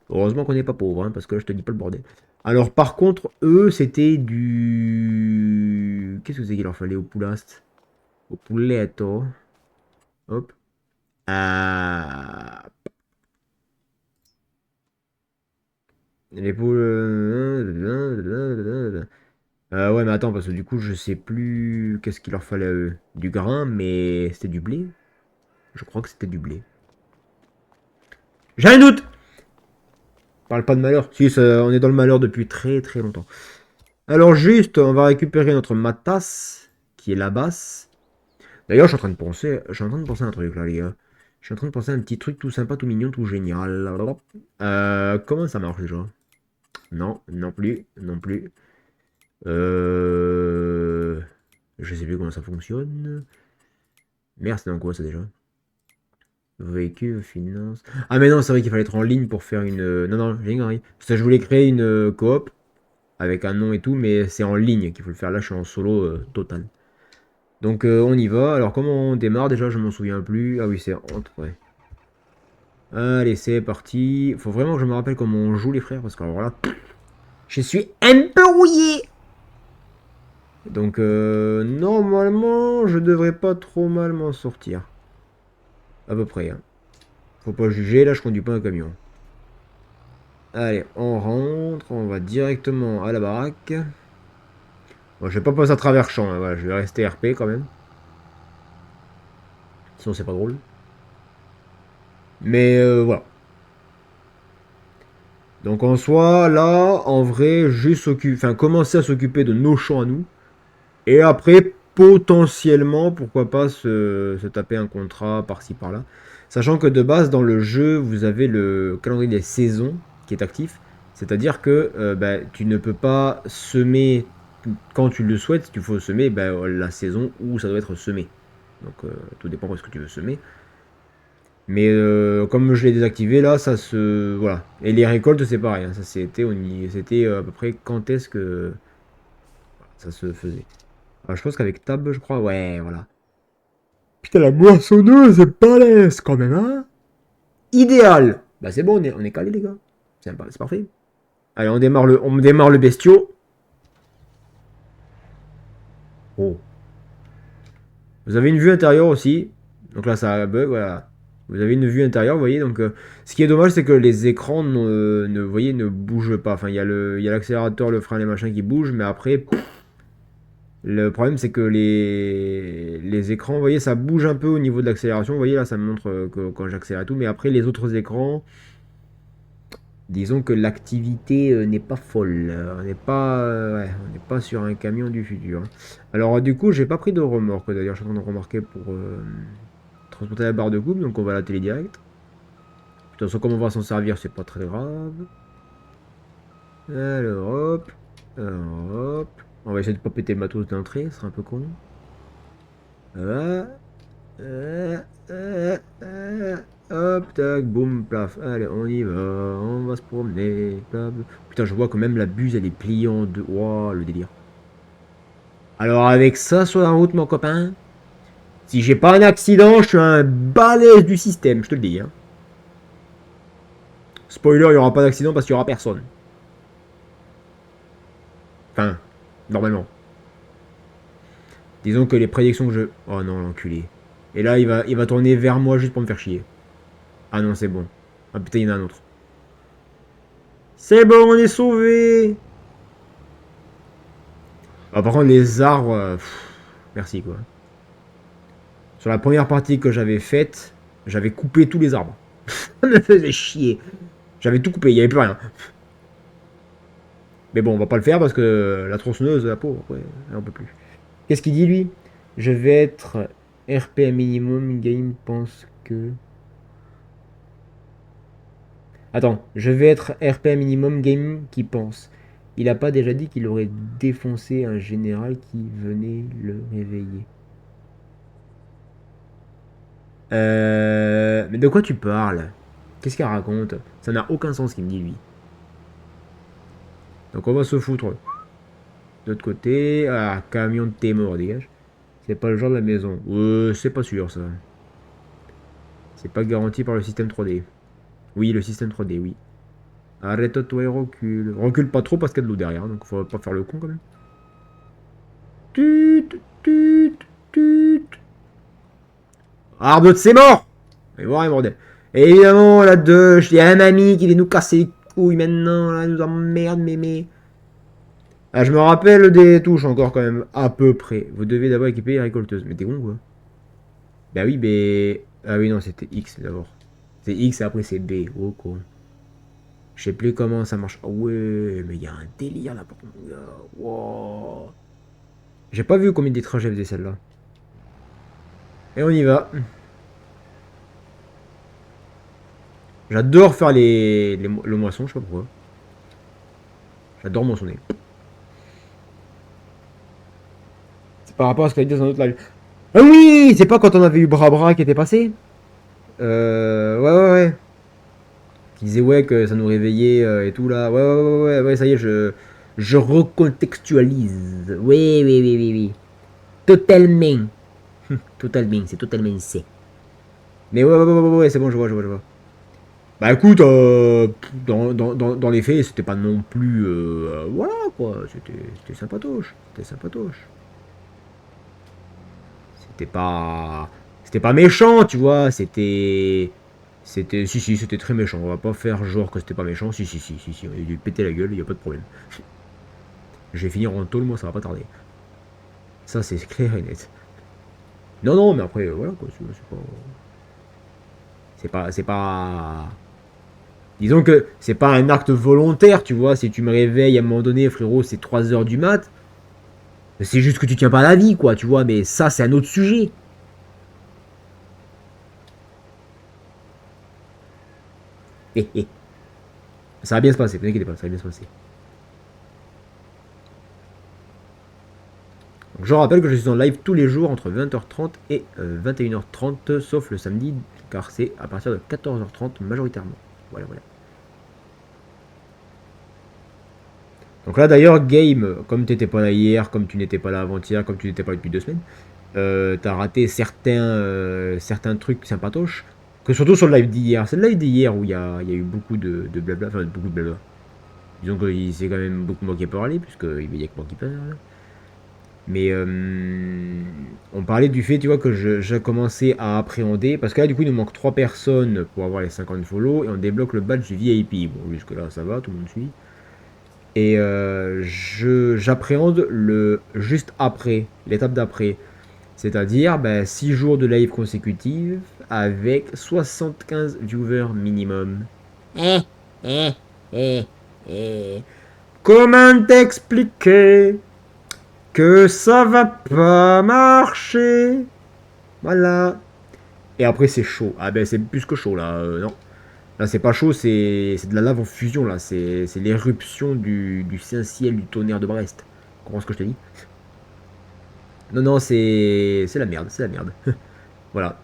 Heureusement qu'on n'est pas pauvre, hein, parce que là, je te dis pas le bordel. Alors, par contre, eux, c'était du... Qu'est-ce que c'est qu'il leur fallait au poulast? Au pouletto. Hop. Ah... Les poules... ouais, mais attends, parce que du coup, je sais plus qu'est-ce qu'il leur fallait à eux. Du grain, mais c'était du blé. Je crois que c'était du blé. J'ai un doute. Parle pas de malheur. Si, on est dans le malheur depuis très très longtemps. Alors juste, on va récupérer notre matas, qui est la basse. D'ailleurs, je suis en train de penser à un truc là, les gars. Je suis en train de penser à un petit truc tout sympa, tout mignon, tout génial. Comment ça marche déjà? Non, non plus, non plus. Je sais plus comment ça fonctionne. Merde, c'est dans quoi ça déjà? Véhicule, finance. Ah mais non, c'est vrai qu'il fallait être en ligne pour faire une... Non, non, j'ai une connerie. Parce que je voulais créer une coop avec un nom et tout, mais c'est en ligne qu'il faut le faire. Là, je suis en solo total. Donc on y va. Alors comment on démarre déjà? Je m'en souviens plus. Ah oui, c'est entre, ouais. Allez, c'est parti. Faut vraiment que je me rappelle comment on joue les frères, parce que alors là, je suis un peu rouillé. Donc normalement, je devrais pas trop mal m'en sortir. À peu près, hein. Faut pas juger, là je conduis pas un camion. Allez, on rentre, on va directement à la baraque. Bon, je vais pas passer à travers champ, hein, voilà, je vais rester RP quand même. Sinon c'est pas drôle. Mais voilà. Donc en soi, là, en vrai, juste enfin, commencer à s'occuper de nos champs à nous. Et après, potentiellement, pourquoi pas se taper un contrat par-ci par-là. Sachant que de base, dans le jeu, vous avez le calendrier des saisons qui est actif. C'est-à-dire que bah, tu ne peux pas semer quand tu le souhaites. Il faut semer bah, la saison où ça doit être semé. Donc tout dépend de ce que tu veux semer. Mais comme je l'ai désactivé, là, ça se... Voilà. Et les récoltes, c'est pareil, hein. Ça, c'était à peu près quand est-ce que ça se faisait. Alors, je pense qu'avec Tab, je crois, ouais, voilà. Putain, la moissonneuse est balèze quand même, hein. Idéal. Bah c'est bon, on est calé, les gars. C'est parfait. Allez, on démarre le bestiau. Oh. Vous avez une vue intérieure aussi. Donc là, ça bug, voilà. Vous avez une vue intérieure, vous voyez. Donc, ce qui est dommage, c'est que les écrans vous voyez, ne bougent pas. Enfin, il y a l'accélérateur, le frein, les machins qui bougent, mais après, Le problème, c'est que les écrans, vous voyez, ça bouge un peu au niveau de l'accélération. Vous voyez, là, ça me montre que quand j'accélère et tout. Mais après, les autres écrans, disons que l'activité n'est pas folle. Ouais, on n'est pas sur un camion du futur. Alors, du coup, j'ai pas pris de remorque. D'ailleurs, je suis en train de remarquer pour transporter la barre de coupe. Donc, on va à la télé direct. De toute façon, comme on va s'en servir, c'est pas très grave. Alors, hop. Alors, hop. On va essayer de pas péter le matos d'entrée, ce serait un peu con. Voilà. Hop, tac, boum, plaf. Allez, on y va. On va se promener. Plaf. Putain, je vois que même la buse, elle est pliée en deux. Waouh, le délire. Alors, avec ça sur la route, mon copain, si j'ai pas un accident, je suis un balèze du système, je te le dis. Hein. Spoiler, il y aura pas d'accident parce qu'il y aura personne. Enfin, normalement. Disons que les prédictions que je... Oh non, l'enculé. Et là, il va tourner vers moi juste pour me faire chier. Ah non, c'est bon. Ah putain, il y en a un autre. C'est bon, on est sauvé. Ah, par contre, les arbres... merci, quoi. Sur la première partie que j'avais faite, j'avais coupé tous les arbres. Ça me faisait chier. J'avais tout coupé, il n'y avait plus rien. Mais bon, on va pas le faire parce que la tronçonneuse, la pauvre, ouais, elle en peut plus. Qu'est-ce qu'il dit, lui? Je vais être RP minimum, game pense que... Attends, je vais être RP minimum, game qui pense. Il a pas déjà dit qu'il aurait défoncé un général qui venait le réveiller. Mais de quoi tu parles? Qu'est-ce qu'il raconte? Ça n'a aucun sens ce qu'il me dit, lui. Donc on va se foutre. De l'autre côté, ah, camion de tes morts, dégage. C'est pas le genre de la maison. C'est pas sûr, ça. C'est pas garanti par le système 3D. Oui, le système 3D, oui. Arrête-toi et recule. Recule pas trop parce qu'il y a de l'eau derrière, donc faut pas faire le con quand même. Tut, tut, tut. Arbre de ses morts! Et voir, bordel. Et évidemment, là-dedans, il y a un ami qui vient nous casser les couilles maintenant, là, nous emmerde, mémé. Ah, je me rappelle des touches encore quand même, à peu près. Vous devez d'abord équiper les récolteuses. Mais t'es con quoi? Bah oui, mais... Ah oui, non, c'était X d'abord. C'est X et après c'est B. Oh con. Je sais plus comment ça marche. Ah ouais, mais il y a un délire là par contre. Wow. J'ai pas vu combien de trajets faisait celle-là. Et on y va. J'adore faire le moisson, je sais pas pourquoi. J'adore moissonner. C'est par rapport à ce que t'as dit dans un autre live. Ah oui, c'est pas quand on avait eu Bra qui était passé. Ouais. Qui disait ouais que ça nous réveillait et tout là. Ouais, ça y est, je recontextualise. Oui. Totalement. Totalement, c'est totalement c'est. Mais ouais, c'est bon, je vois. Bah écoute, dans les faits, c'était pas non plus... voilà quoi, c'était sympatoche. C'était pas méchant, tu vois, si, c'était très méchant. On va pas faire genre que c'était pas méchant. Si, on a dû péter la gueule, y a pas de problème. Je vais finir en tôle, moi, ça va pas tarder. Ça, c'est clair et net. Non, mais après, voilà, quoi, c'est pas... Disons que c'est pas un acte volontaire, tu vois. Si tu me réveilles à un moment donné, frérot, c'est 3 heures du mat. C'est juste que tu tiens pas la vie, quoi, tu vois. Mais ça, c'est un autre sujet. Ça va bien se passer, ne vous inquiétez pas, ça va bien se passer. Donc, je rappelle que je suis en live tous les jours entre 20h30 et 21h30, sauf le samedi, car c'est à partir de 14h30 majoritairement. Voilà. Donc là d'ailleurs, Game, comme tu n'étais pas là hier, comme tu n'étais pas là avant-hier, comme tu n'étais pas là depuis 2 semaines, t'as raté certains trucs sympatoches, que surtout sur le live d'hier. C'est le live d'hier où il y a eu beaucoup de blabla, enfin beaucoup de blabla. Disons qu'il s'est quand même beaucoup moqué pour aller, puisqu'il n'y a que moi qui parle. Mais on parlait du fait, tu vois, que j'ai commencé à appréhender, parce que là du coup il nous manque 3 personnes pour avoir les 50 follow, et on débloque le badge du VIP. Bon, jusque là ça va, tout le monde suit. Et j'appréhende le juste après, l'étape d'après. C'est-à-dire 6 jours de live consécutifs avec 75 viewers minimum. Eh, eh, eh, eh. Comment t'expliquer que ça va pas marcher? Voilà. Et après c'est chaud. Ah ben c'est plus que chaud là, non. Là c'est pas chaud, c'est de la lave en fusion là. C'est l'éruption du Saint-Ciel du tonnerre de Brest. Tu comprends ce que je te dis? Non, non, c'est la merde, c'est la merde. Voilà.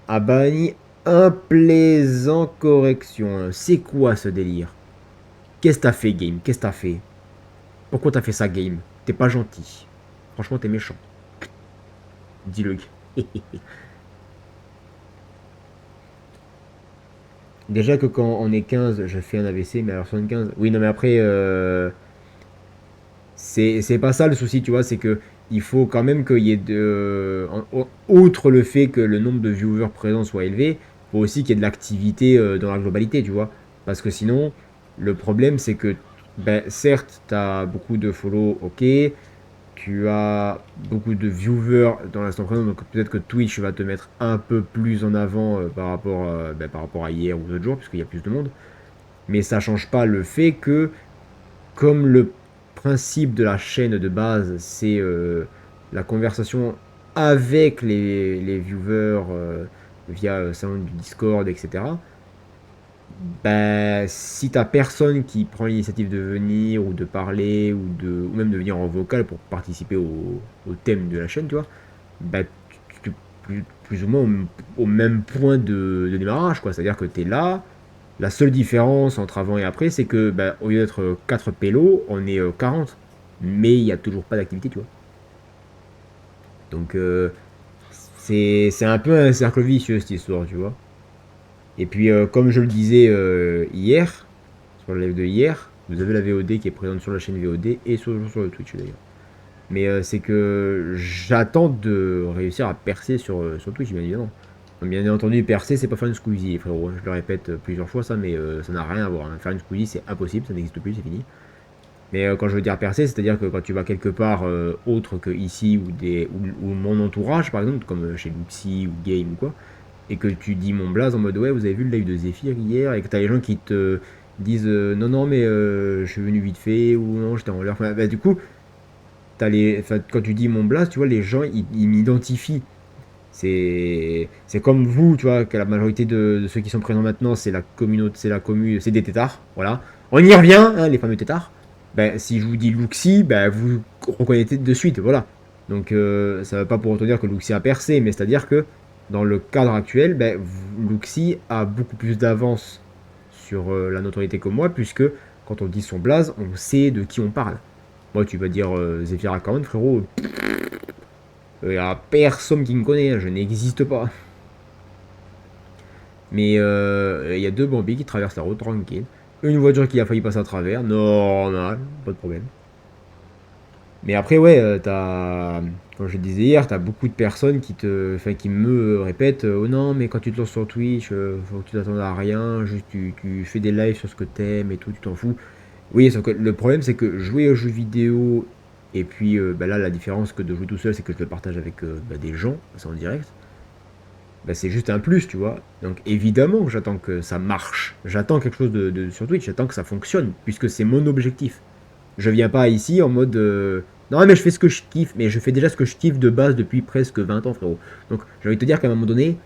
A banni un plaisant correction. C'est quoi ce délire? Qu'est-ce que t'as fait, game? Qu'est-ce que t'as fait? Pourquoi t'as fait ça, game? T'es pas gentil. Franchement, t'es méchant. Dis-le. Déjà que quand on est 15, je fais un AVC, mais alors 75. Oui, non, mais après, c'est pas ça le souci, tu vois, c'est que il faut quand même qu'il y ait outre le fait que le nombre de viewers présents soit élevé, il faut aussi qu'il y ait de l'activité dans la globalité, tu vois. Parce que sinon, le problème c'est que, certes, tu as beaucoup de follow, ok, tu as beaucoup de viewers dans l'instant présent, donc peut-être que Twitch va te mettre un peu plus en avant par rapport à hier ou d'autres jours, puisqu'il y a plus de monde. Mais ça change pas le fait que comme le principe de la chaîne de base, c'est la conversation avec les viewers via salon du Discord, etc. Si t'as personne qui prend l'initiative de venir ou de parler ou même de venir en vocal pour participer au thème de la chaîne, tu vois, tu es plus ou moins au même point de démarrage, quoi. C'est-à-dire que tu es là, la seule différence entre avant et après, c'est que au lieu d'être 4 pélos, on est 40. Mais il n'y a toujours pas d'activité, tu vois. Donc c'est un peu un cercle vicieux cette histoire, tu vois. Et puis comme je le disais hier, sur le live de hier, vous avez la VOD qui est présente sur la chaîne VOD et sur le Twitch d'ailleurs. Mais c'est que j'attends de réussir à percer sur Twitch, bien évidemment. Donc, bien entendu, percer, c'est pas faire une squeezie, frérot. Je le répète plusieurs fois, ça, mais ça n'a rien à voir, hein. Faire une squeezie, c'est impossible, ça n'existe plus, c'est fini. Mais quand je veux dire percer, c'est-à-dire que quand tu vas quelque part autre que ici ou mon entourage, par exemple, comme chez Luxi ou Game ou quoi, et que tu dis mon blaze en mode ouais, vous avez vu le live de Zephyr hier, et que t'as les gens qui te disent non, non, mais je suis venu vite fait, ou non, j'étais en l'air. Enfin, du coup, quand tu dis mon blaze, tu vois, les gens ils m'identifient. C'est comme vous, tu vois, que la majorité de ceux qui sont présents maintenant, c'est la communauté, c'est la commune, c'est des tétards, voilà. On y revient, hein, les fameux tétards. Si je vous dis Luxi, vous reconnaissez de suite, voilà. Donc ça ne veut pas pour autant dire que Luxi a percé, mais c'est-à-dire que dans le cadre actuel, Luxi a beaucoup plus d'avance sur la notoriété que moi, puisque quand on dit son blaze, on sait de qui on parle. Moi, tu vas dire Zephyr Account, frérot, il n'y a personne qui me connaît, hein, je n'existe pas. Mais il y a deux Bambi qui traversent la route tranquille. Une voiture qui a failli passer à travers, normal, pas de problème. Mais après, ouais, comme je le disais hier, t'as beaucoup de personnes qui me répètent, oh non, mais quand tu te lances sur Twitch, faut que tu t'attendes à rien, juste tu fais des lives sur ce que t'aimes et tout, tu t'en fous. Oui, sauf que le problème, c'est que jouer aux jeux vidéo, et puis là, la différence que de jouer tout seul, c'est que je le partage avec des gens, c'est en direct. C'est juste un plus, tu vois. Donc évidemment que j'attends que ça marche. J'attends quelque chose sur Twitch, j'attends que ça fonctionne, puisque c'est mon objectif. Je viens pas ici en mode non mais je fais ce que je kiffe, mais je fais déjà ce que je kiffe de base depuis presque 20 ans, frérot. Donc j'ai envie de te dire qu'à un moment donné,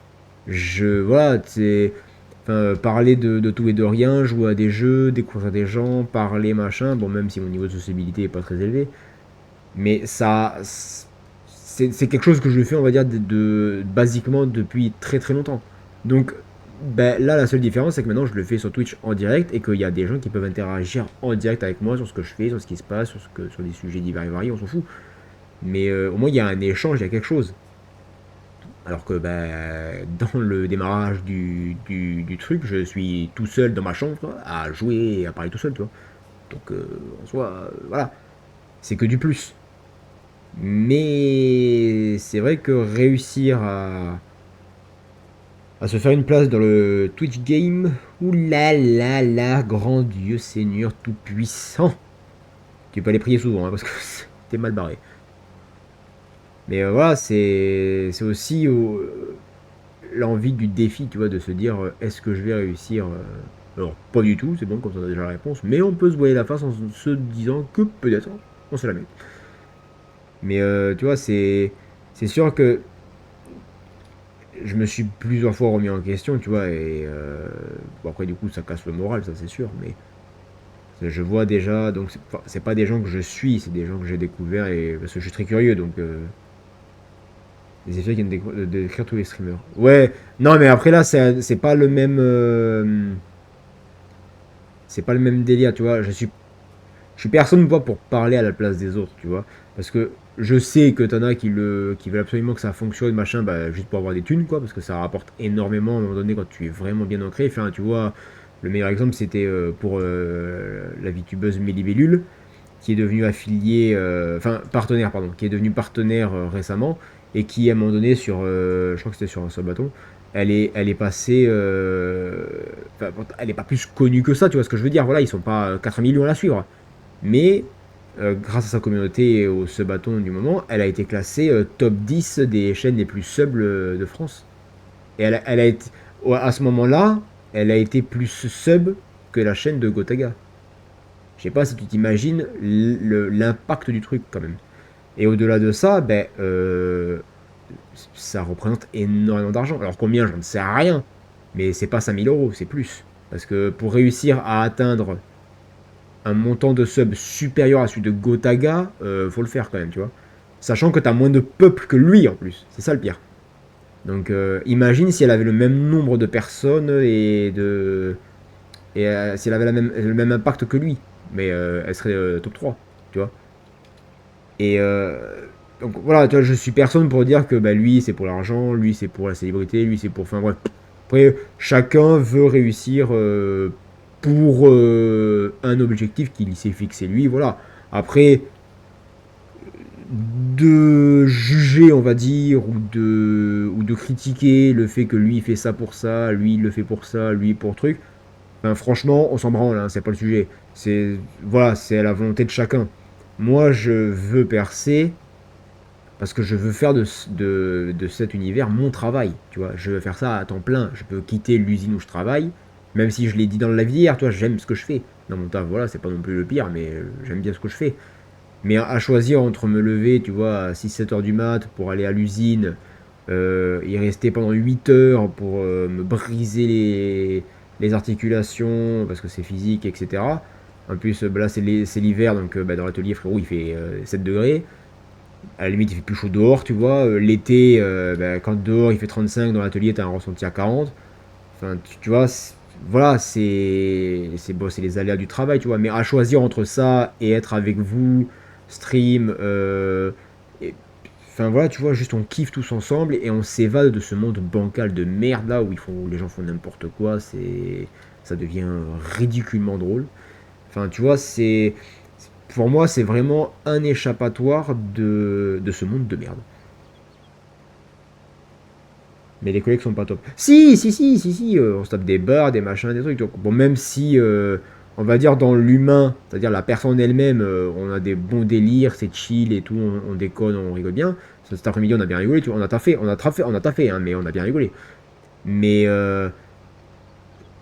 voilà, c'est parler de tout et de rien, jouer à des jeux, découvrir des gens, parler machin, bon même si mon niveau de sociabilité est pas très élevé, mais ça c'est quelque chose que je fais, on va dire, basiquement depuis très très longtemps. Donc là, la seule différence, c'est que maintenant je le fais sur Twitch en direct et qu'il y a des gens qui peuvent interagir en direct avec moi sur ce que je fais, sur ce qui se passe, sur des sujets divers et variés, on s'en fout. Mais au moins, il y a un échange, il y a quelque chose. Alors que dans le démarrage du truc, je suis tout seul dans ma chambre à jouer et à parler tout seul, tu vois. Donc en soi, voilà, c'est que du plus. Mais c'est vrai que réussir À se faire une place dans le Twitch game. Ouh là là là, grand Dieu Seigneur tout-puissant. Tu peux aller prier souvent, hein, parce que t'es mal barré. Mais voilà, c'est aussi l'envie du défi, tu vois, de se dire est-ce que je vais réussir alors, pas du tout, c'est bon, comme ça on a déjà la réponse, mais on peut se voiler la face en se disant que peut-être, on sait jamais. Mais tu vois, c'est sûr que je me suis plusieurs fois remis en question, tu vois, et bon, après, du coup, ça casse le moral, ça c'est sûr, mais je vois déjà, donc c'est pas des gens que je suis, c'est des gens que j'ai découverts, et parce que je suis très curieux, donc les effets qui viennent d'écrire tous les streamers. Ouais, non, mais après là, c'est pas le même. C'est pas le même délire, tu vois. Je suis personne pas pour parler à la place des autres, tu vois. Parce que je sais que t'en as qui veulent absolument que ça fonctionne, machin, bah, juste pour avoir des thunes, quoi. Parce que ça rapporte énormément à un moment donné quand tu es vraiment bien ancré. Enfin, tu vois, le meilleur exemple, c'était pour la VTubeuse Melibellule, qui est devenue affiliée, enfin, partenaire, pardon, qui est devenue partenaire récemment, et qui, à un moment donné, je crois que c'était sur un seul bâton, elle est passée, enfin, elle est pas plus connue que ça, tu vois ce que je veux dire, voilà, ils sont pas 4 millions à la suivre, mais grâce à sa communauté et au sub-bâton du moment, elle a été classée top 10 des chaînes les plus sub de France. Et elle a été, à ce moment-là, elle a été plus sub que la chaîne de Gotaga. Je sais pas si tu t'imagines l'impact du truc quand même. Et au-delà de ça, ben, ça représente énormément d'argent. Alors combien, j'en sais rien. Mais c'est pas 5 000 euros, c'est plus. Parce que pour réussir à atteindre un montant de sub supérieur à celui de Gotaga, faut le faire quand même, tu vois. Sachant que t'as moins de peuple que lui en plus. C'est ça le pire. Donc imagine si elle avait le même nombre de personnes et si elle avait le même impact que lui. Mais elle serait top 3, tu vois. Et donc voilà, tu vois, je suis personne pour dire que bah, lui c'est pour l'argent, lui c'est pour la célébrité, lui c'est pour. Enfin bref. Après, chacun veut réussir pour un objectif qu'il s'est fixé lui, voilà. Après, de juger, on va dire, ou de critiquer le fait que lui il fait ça pour ça, lui il le fait pour ça, lui pour truc, enfin, franchement, on s'en branle, hein, c'est pas le sujet. C'est voilà, c'est la volonté de chacun. Moi, je veux percer parce que je veux faire de cet univers mon travail, tu vois. Je veux faire ça à temps plein. Je peux quitter l'usine où je travaille, même si je l'ai dit dans la vie hier, tu vois, j'aime ce que je fais. Dans mon taf, voilà, c'est pas non plus le pire, mais j'aime bien ce que je fais. Mais à choisir entre me lever, tu vois, à 6-7 heures du mat pour aller à l'usine, y rester pendant 8 heures pour me briser les articulations, parce que c'est physique, etc. En plus, bah là, c'est l'hiver, donc bah, dans l'atelier, frérot, il fait 7 degrés. À la limite, il fait plus chaud dehors, tu vois. L'été, bah, quand dehors il fait 35, dans l'atelier, t'as un ressenti à 40. Enfin, tu vois, voilà, bon, c'est les aléas du travail, tu vois. Mais à choisir entre ça et être avec vous, stream, enfin voilà, tu vois, juste on kiffe tous ensemble et on s'évade de ce monde bancal de merde là où les gens font n'importe quoi, ça devient ridiculement drôle. Enfin, tu vois, pour moi, c'est vraiment un échappatoire de ce monde de merde. Mais les collègues sont pas top. Si, si, si, si, si, on se tape des bars, des machins, des trucs. Donc, bon, même si, on va dire dans l'humain, c'est-à-dire la personne elle-même, on a des bons délires, c'est chill et tout, on déconne, on rigole bien. Cet après-midi, on a bien rigolé, tu vois, on a taffé, hein, mais on a bien rigolé. Mais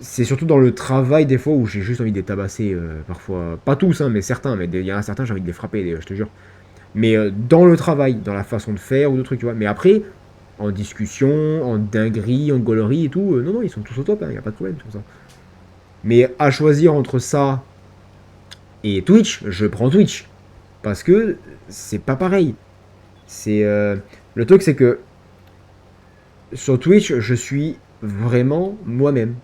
c'est surtout dans le travail, des fois, où j'ai juste envie de les tabasser, parfois. Pas tous, hein, mais certains, mais il y en a certains, j'ai envie de les frapper, je te jure. Mais dans le travail, dans la façon de faire ou de trucs, tu vois. Mais après, en discussion, en dinguerie, en gaulerie et tout, non, non, ils sont tous au top, il n'y a pas de problème sur ça. Mais à choisir entre ça et Twitch, je prends Twitch. Parce que c'est pas pareil. C'est le truc, c'est que sur Twitch, je suis vraiment moi-même.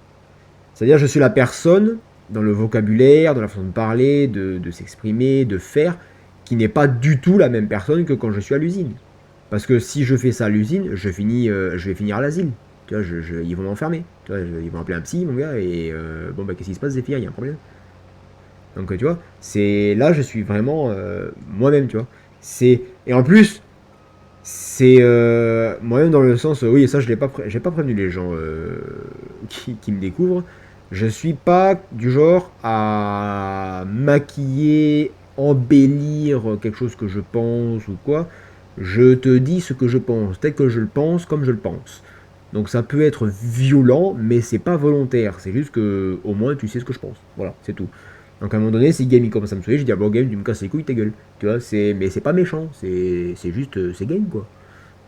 C'est-à-dire, je suis la personne dans le vocabulaire, dans la façon de parler, de s'exprimer, de faire, qui n'est pas du tout la même personne que quand je suis à l'usine. Parce que si je fais ça à l'usine, je vais finir à l'asile. Tu vois, ils vont m'enfermer. Tu vois, ils vont appeler un psy, mon gars, et bon, bah, qu'est-ce qui se passe, Zéphyr, il y a un problème. Donc, tu vois, là, je suis vraiment moi-même, tu vois. Et en plus, C'est moi-même dans le sens, oui, ça je l'ai pas, j'ai pas prévenu les gens qui me découvrent. Je suis pas du genre à maquiller, embellir quelque chose que je pense ou quoi. Je te dis ce que je pense, tel que je le pense, comme je le pense. Donc ça peut être violent, mais c'est pas volontaire. C'est juste que au moins tu sais ce que je pense. Voilà, c'est tout. Donc à un moment donné, si Game il commence à me saouler, je dis ah bon Game, tu me casses les couilles, ta gueule. Tu vois, mais c'est pas méchant, c'est juste c'est Game quoi.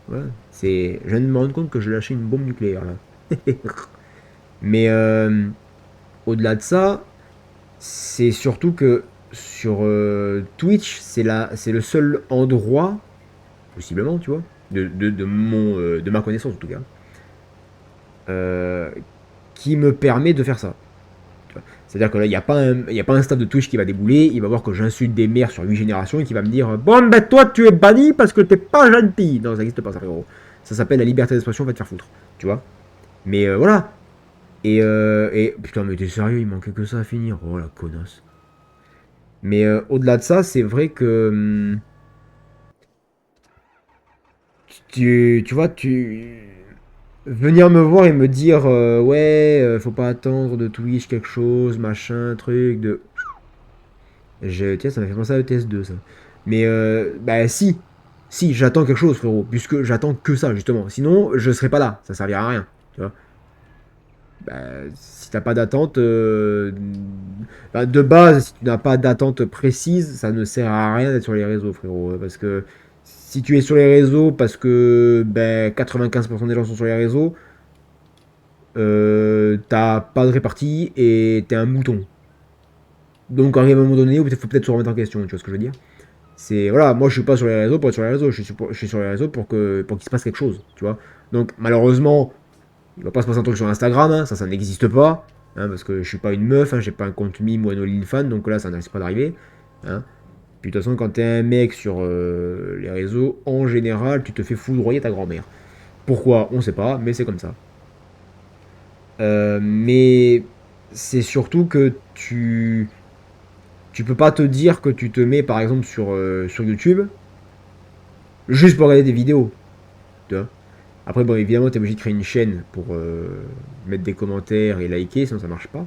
Voilà, je viens de me rendre compte que je lâchais une bombe nucléaire là. Mais au-delà de ça, c'est surtout que sur Twitch, c'est le seul endroit, possiblement, tu vois, de ma connaissance en tout cas, euh, qui me permet de faire ça. C'est-à-dire que là, il y a pas un staff de Twitch qui va débouler, il va voir que j'insulte des mères sur 8 générations et qui va me dire bon, ben toi, tu es banni parce que t'es pas gentil. Non, ça n'existe pas, ça, frérot. Ça s'appelle la liberté d'expression, va te faire foutre. Tu vois. Mais voilà. Et putain, mais t'es sérieux, il manquait que ça à finir. Oh la connasse. Mais au-delà de ça, c'est vrai que tu vois, venir me voir et me dire ouais, faut pas attendre de Twitch quelque chose, machin, truc, tiens, ça m'a fait penser à ETS2 ça. Mais bah si, j'attends quelque chose, frérot, puisque j'attends que ça justement. Sinon, je serais pas là, ça servira à rien, tu vois. Bah, si t'as pas d'attente, bah, de base, si tu n'as pas d'attente précise, ça ne sert à rien d'être sur les réseaux, frérot. Parce que si tu es sur les réseaux parce que ben, 95% des gens sont sur les réseaux, t'as pas de répartie et t'es un mouton. Donc, arrive à un moment donné, il faut peut-être se remettre en question, tu vois ce que je veux dire. C'est voilà, moi je suis pas sur les réseaux pour être sur les réseaux, je suis sur les réseaux pour qu'il se passe quelque chose, tu vois. Donc, malheureusement, il va pas se passer un truc sur Instagram, hein, ça n'existe pas. Hein, parce que je suis pas une meuf, hein, j'ai pas un compte mime ou un OnlyFans, donc là ça n'arrive pas d'arriver. Hein. Puis de toute façon, quand t'es un mec sur les réseaux, en général, tu te fais foudroyer ta grand-mère. Pourquoi on sait pas, mais c'est comme ça. Mais c'est surtout que tu peux pas te dire que tu te mets par exemple sur YouTube juste pour regarder des vidéos. Tu vois. Après, bon, évidemment, t'es obligé de créer une chaîne pour mettre des commentaires et liker, sinon ça marche pas.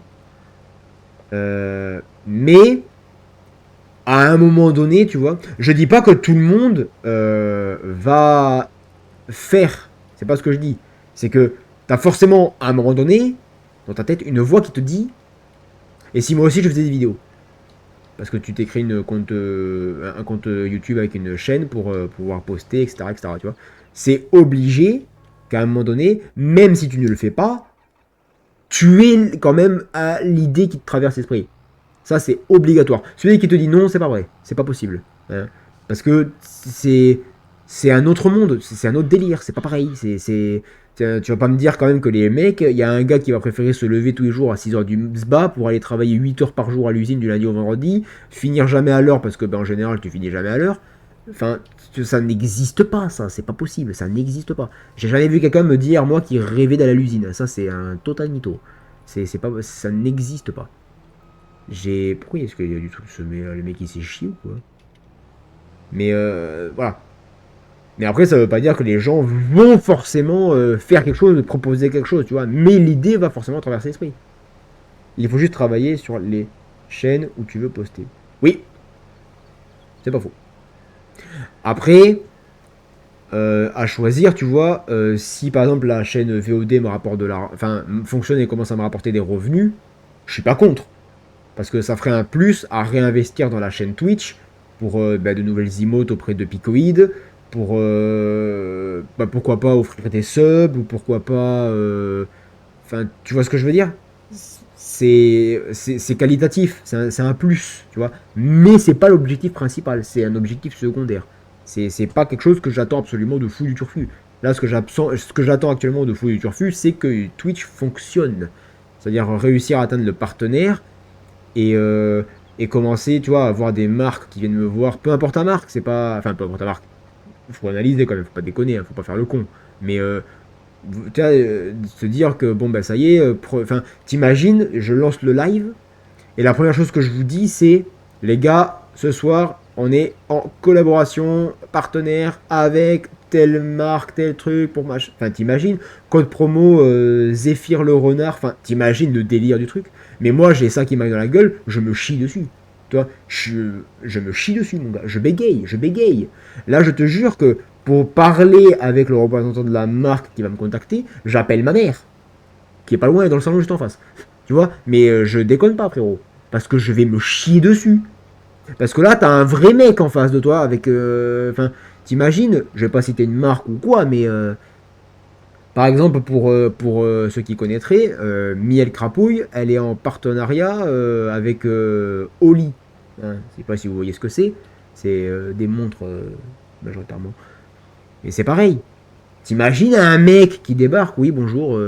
Mais à un moment donné, tu vois, je dis pas que tout le monde va faire. C'est pas ce que je dis. C'est que t'as forcément à un moment donné dans ta tête une voix qui te dit. Et si moi aussi je faisais des vidéos, parce que tu t'es créé un compte YouTube avec une chaîne pour pouvoir poster, etc., etc. Tu vois, c'est obligé qu'à un moment donné, même si tu ne le fais pas, tu es quand même à l'idée qui te traverse l'esprit. Ça, c'est obligatoire. Celui qui te dit non, c'est pas vrai. C'est pas possible. Hein. Parce que c'est un autre monde. C'est un autre délire. C'est pas pareil. Tu vas pas me dire quand même que les mecs, il y a un gars qui va préférer se lever tous les jours à 6h du SBA pour aller travailler 8 heures par jour à l'usine du lundi au vendredi, finir jamais à l'heure parce que ben, en général tu finis jamais à l'heure. Enfin, ça n'existe pas, ça, c'est pas possible, ça n'existe pas. J'ai jamais vu quelqu'un me dire, moi, qui rêvait d'aller à l'usine. Ça, c'est un total mytho. Pas, ça n'existe pas. Pourquoi est-ce qu'il y a du truc le mec il s'est chié ou quoi. Mais voilà. Mais après, ça veut pas dire que les gens vont forcément faire quelque chose, proposer quelque chose, tu vois. Mais l'idée va forcément traverser l'esprit. Il faut juste travailler sur les chaînes où tu veux poster. Oui, c'est pas faux. Après, à choisir, tu vois, si par exemple la chaîne VOD me rapporte enfin, fonctionne et commence à me rapporter des revenus, je suis pas contre. Parce que ça ferait un plus à réinvestir dans la chaîne Twitch pour bah, de nouvelles emotes auprès de Picoid, pour bah, pourquoi pas offrir des subs, ou pourquoi pas. Enfin, tu vois ce que je veux dire. C'est qualitatif, c'est un plus, tu vois. Mais c'est pas l'objectif principal, c'est un objectif secondaire. C'est pas quelque chose que j'attends absolument de fou du turfu. Là, ce que j'attends actuellement de fou du turfu, c'est que Twitch fonctionne. C'est-à-dire réussir à atteindre le partenaire et, et commencer, tu vois, à avoir des marques qui viennent me voir. Peu importe ta marque, c'est pas. Enfin, peu importe ta marque. Faut analyser quand même, faut pas déconner, hein, faut pas faire le con. Mais tu vois, se dire que bon, bah ça y est, enfin, t'imagines, je lance le live et la première chose que je vous dis, c'est les gars, ce soir, on est en collaboration, partenaire avec telle marque, tel truc pour machin. Enfin, t'imagines, code promo Zéphyr le renard. Enfin, t'imagines le délire du truc. Mais moi, j'ai ça qui m'arrive dans la gueule, je me chie dessus. Tu vois, je me chie dessus, mon gars. Je bégaye, je bégaye. Là, je te jure que pour parler avec le représentant de la marque qui va me contacter, j'appelle ma mère, qui est pas loin, dans le salon juste en face. Tu vois, mais je déconne pas, frérot. Parce que je vais me chier dessus. Parce que là, t'as un vrai mec en face de toi avec. Enfin, t'imagines, je vais pas citer une marque ou quoi, mais. Par exemple, pour ceux qui connaîtraient, Miel Crapouille, elle est en partenariat avec Oli. Hein, je sais pas si vous voyez ce que c'est. C'est des montres majoritairement. Et c'est pareil. T'imagines un mec qui débarque, oui, bonjour,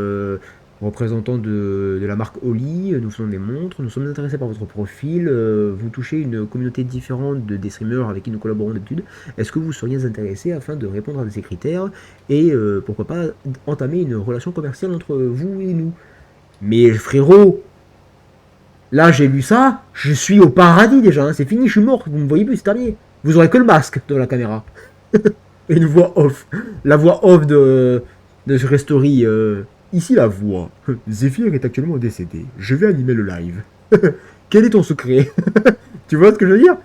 représentant de la marque Oli, nous faisons des montres, nous sommes intéressés par votre profil, vous touchez une communauté différente des streamers avec qui nous collaborons d'habitude, est-ce que vous seriez intéressé afin de répondre à ces critères et pourquoi pas entamer une relation commerciale entre vous et nous. Mais frérot, là j'ai lu ça, je suis au paradis déjà, hein, c'est fini, je suis mort, vous me voyez plus, c'est terminé. Vous aurez que le masque de la caméra. Et une voix off. La voix off de ce Restory. Ici la voix. Zéphyr est actuellement décédé. Je vais animer le live. Quel est ton secret? Tu vois ce que je veux dire?